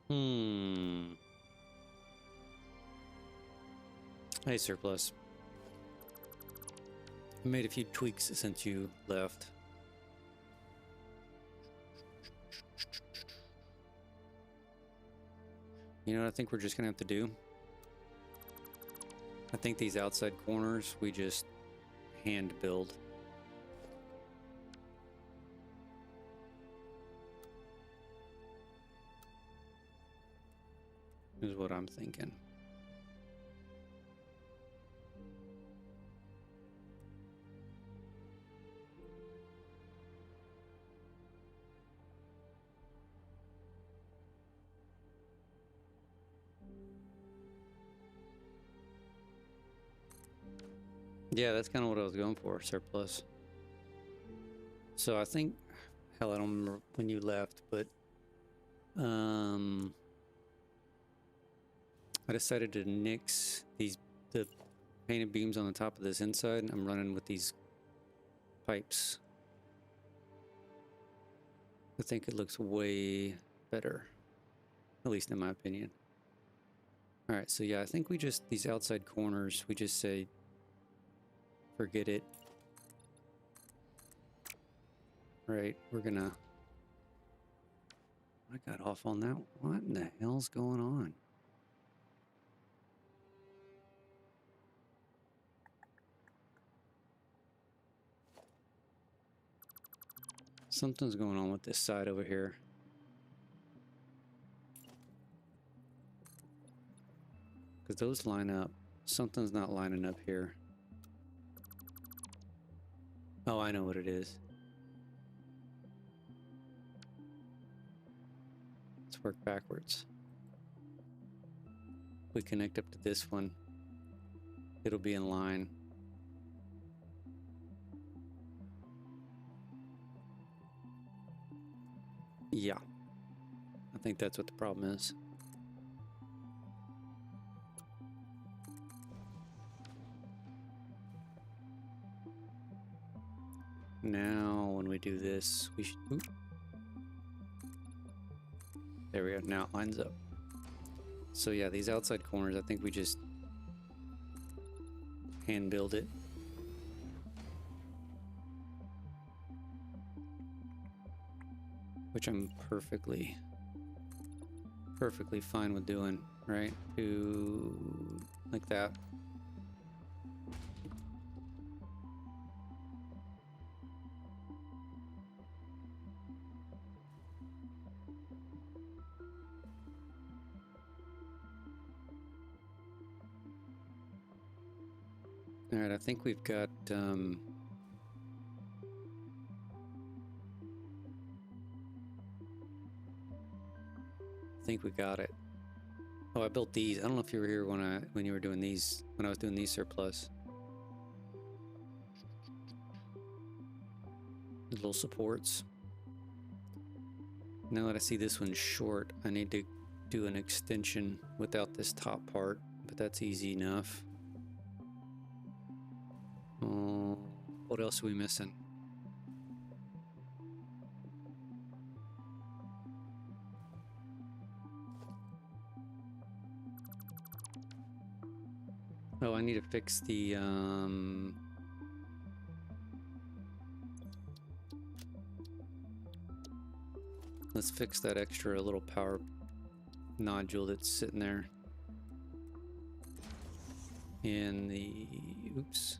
Hmm. Hey, Surplus. I made a few tweaks since you left. You know what I think we're just gonna have to do? I think these outside corners we just hand build. Is what I'm thinking. Yeah, that's kind of what I was going for, Surplus. So I think, hell, I don't remember when you left, but I decided to nix the painted beams on the top of this inside. I'm running with these pipes. I think it looks way better, at least in my opinion. All right, so yeah, I think we just, these outside corners, we just say, forget it. Right, we're gonna, I got off on that. What in the hell's going on? Something's going on with this side over here. Because those line up. Something's not lining up here. Oh, I know what it is. Let's work backwards. We connect up to this one. It'll be in line. Yeah. I think that's what the problem is. Now, when we do this, we should... Oop. There we go. Now it lines up. So yeah, these outside corners, I think we just hand build it. Which I'm perfectly fine with doing, right? Do like that. All right, I think we've got I think we got it. Oh, I built these. I don't know if you were here when you were doing these, when I was doing these Surplus. Little supports. Now that I see this one's short, I need to do an extension without this top part, but that's easy enough. What else are we missing? Oh, I need to fix the let's fix that extra little power nodule that's sitting there in the oops.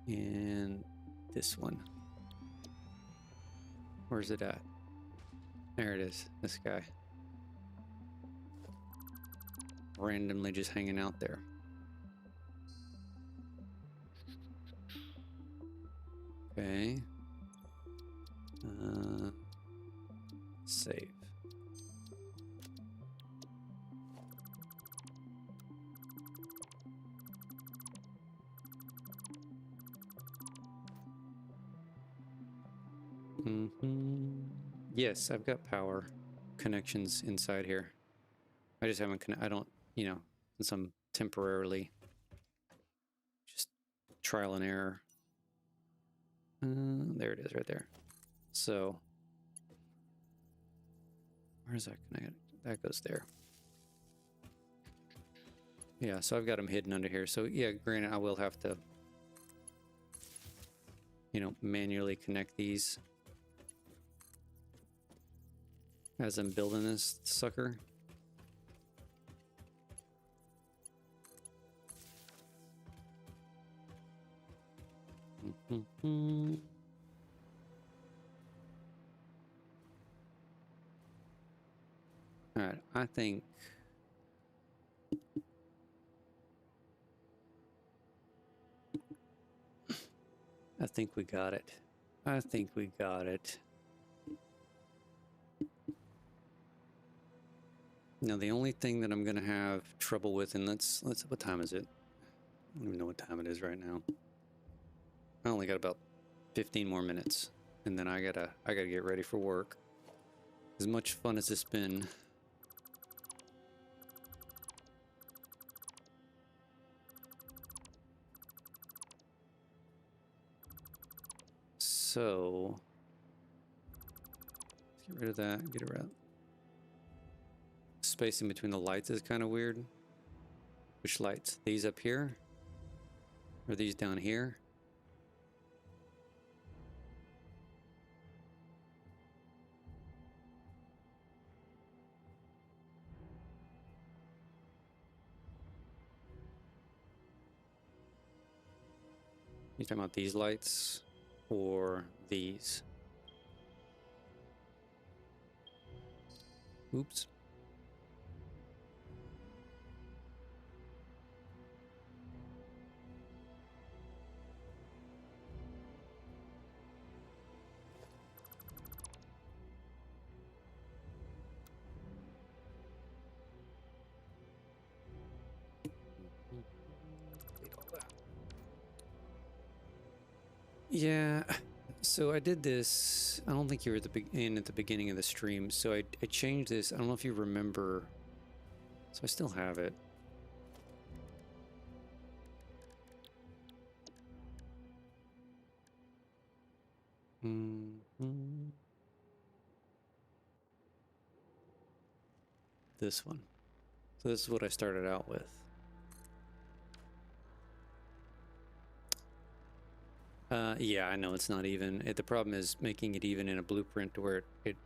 And this one. Where's it at? There it is. This guy. Randomly just hanging out there. Okay. Save. Yes, I've got power connections inside here. I just haven't I don't, you know, since I'm temporarily just trial and error. There it is right there. So where's that connected? That goes there. Yeah, so I've got them hidden under here. So yeah, granted, I will have to, you know, manually connect these as I'm building this sucker. All right, I think we got it. I think we got it. Now the only thing that I'm gonna have trouble with, and let's what time is it? I don't even know what time it is right now. I only got about 15 more minutes, and then I gotta get ready for work. As much fun as it's been. So let's get rid of that, get around. Spacing between the lights is kind of weird. Which lights? These up here? Or these down here? You talking about these lights or these? Oops. Yeah, so I did this. I don't think you were at the beginning of the stream. So I changed this. I don't know if you remember. So I still have it. This one. So this is what I started out with. Yeah, I know it's not even. The problem is making it even in a blueprint to where it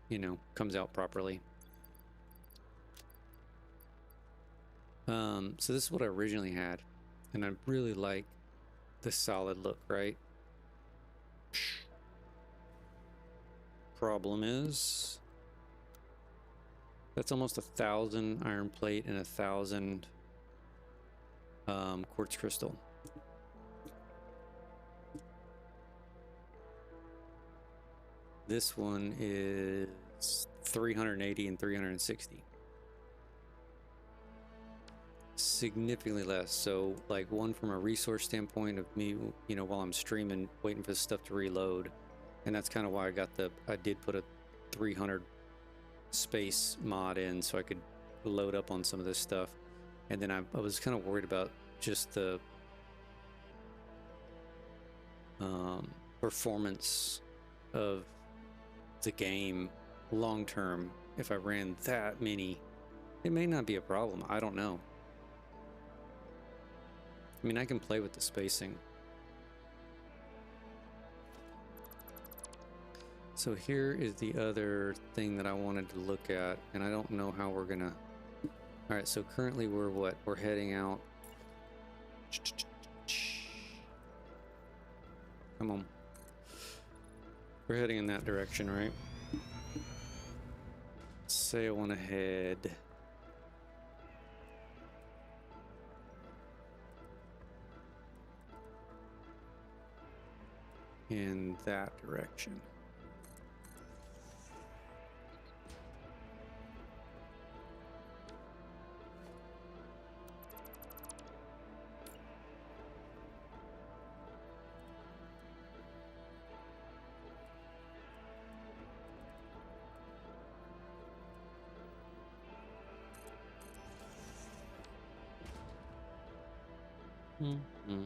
you know, comes out properly. So this is what I originally had, and I really like the solid look, right? Problem is, that's almost 1,000 iron plate and 1,000 quartz crystal. This one is 380 and 360. Significantly less. So like one from a resource standpoint of me, you know, while I'm streaming, waiting for the stuff to reload. And that's kind of why I did put a 300 space mod in so I could load up on some of this stuff. And then I was kind of worried about just the performance of the game long term if I ran that many It may not be a problem. I don't know. I mean, I can play with the spacing. So here is the other thing that I wanted to look at, and I don't know how we're gonna... All right, so currently we're what? We're heading out. Come on. We're heading in that direction, right? Say I want to head... in that direction. Mm-hmm.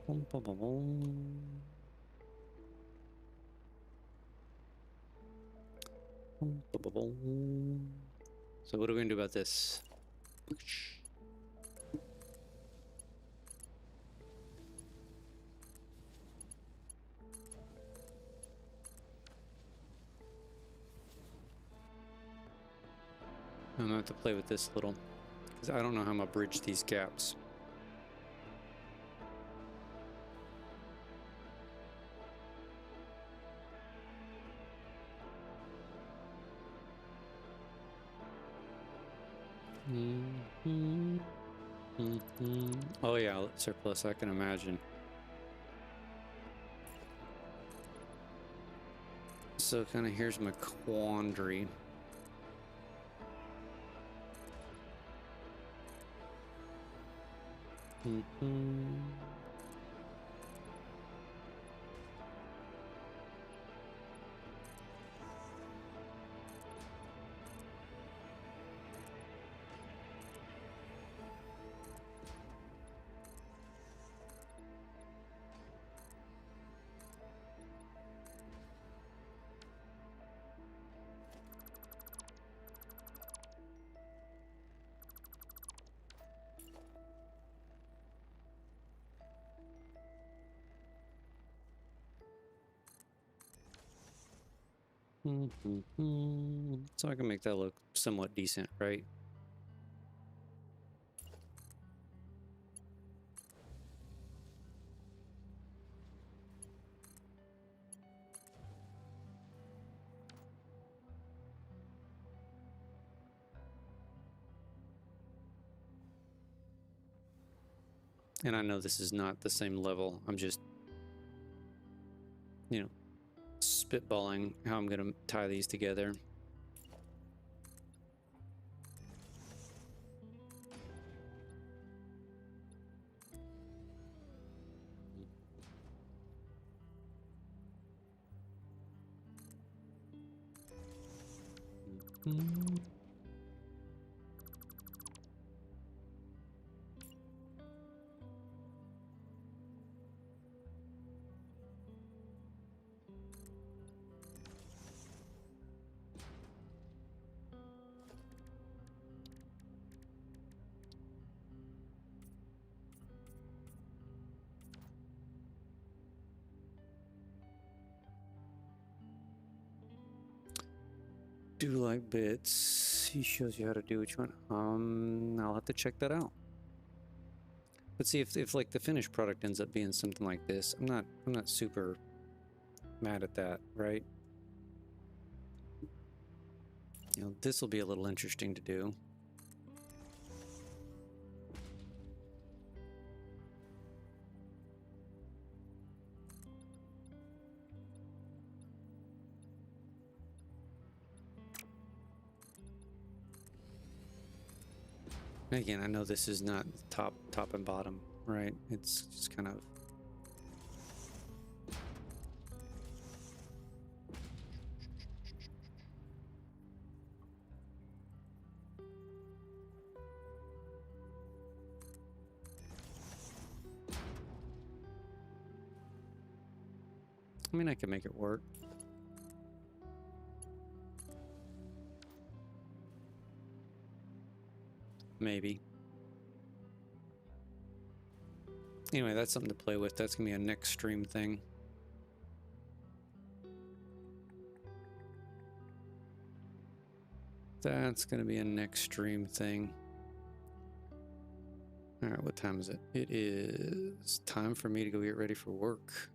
Boom, boom, boom, boom. Boom, boom, boom, boom. So what are we gonna do about this? I'm gonna have to play with this a little, because I don't know how I'm gonna bridge these gaps. Mm-hmm. Mm-hmm. Oh yeah, surplus, I can imagine. So kind of here's my quandary. Mm-hmm. Mm-hmm. So I can make that look somewhat decent, right? And I know this is not the same level. I'm just, you know, spitballing how I'm gonna tie these together. Mm-hmm. Do like bits. He shows you how to do which one. I'll have to check that out. But see if like the finished product ends up being something like this, I'm not super mad at that, right? You know, this will be a little interesting to do. Again, I know this is not top and bottom, right? It's just kind of. I mean, I can make it work. Maybe. Anyway, that's something to play with. That's gonna be a next stream thing. That's gonna be a next stream thing. All right, what time is it? It is time for me to go get ready for work.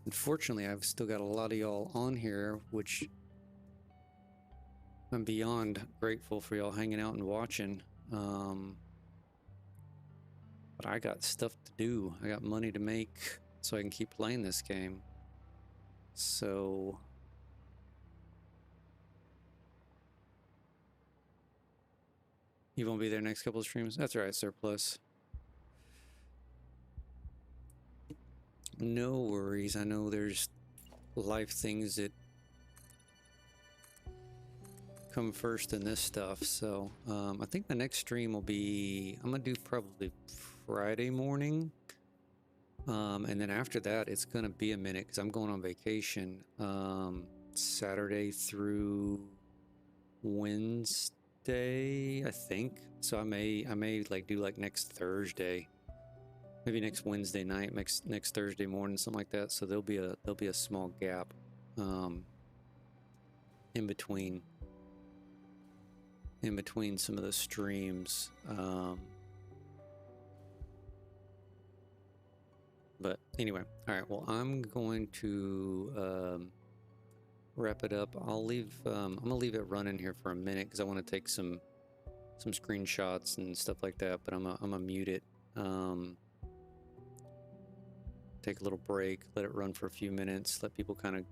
Unfortunately, I've still got a lot of y'all on here, which I'm beyond grateful for y'all hanging out and watching. But I got stuff to do. I got money to make so I can keep playing this game. So you won't be there next couple of streams? That's all right, Surplus. No worries. I know there's life things that come first in this stuff. So I think the next stream will be, I'm gonna do probably Friday morning. And then after that, it's gonna be a minute because I'm going on vacation Saturday through Wednesday, I think. So I may like do like next Thursday, maybe next Wednesday night, next Thursday morning, something like that. So there'll be a small gap in between some of the streams. But anyway, all right. Well, I'm going to wrap it up. I'm gonna leave it running here for a minute because I want to take some screenshots and stuff like that. But I'm gonna mute it. Take a little break, let it run for a few minutes, let people kind of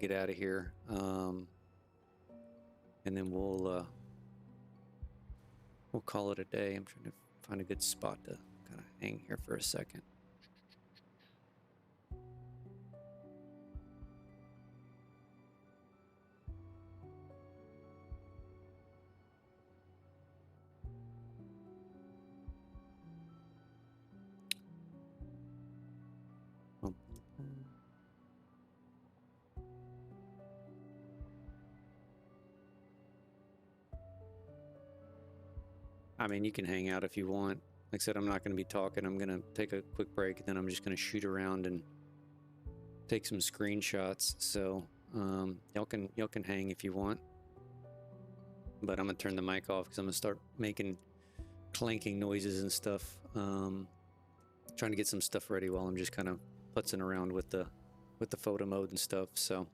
get out of here, and then we'll call it a day. I'm trying to find a good spot to kind of hang here for a second. I mean, you can hang out if you want. Like I said, I'm not going to be talking. I'm going to take a quick break, and then I'm just going to shoot around and take some screenshots. So y'all can hang if you want. But I'm going to turn the mic off because I'm going to start making clanking noises and stuff. Trying to get some stuff ready while I'm just kind of putzing around with the photo mode and stuff. So.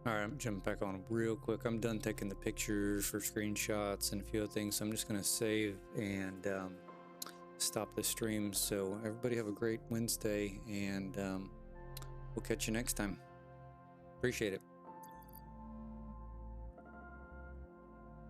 All right, I'm jumping back on real quick. I'm done taking the pictures for screenshots and a few other things. So I'm just going to save and stop the stream. So everybody have a great Wednesday, and we'll catch you next time. Appreciate it.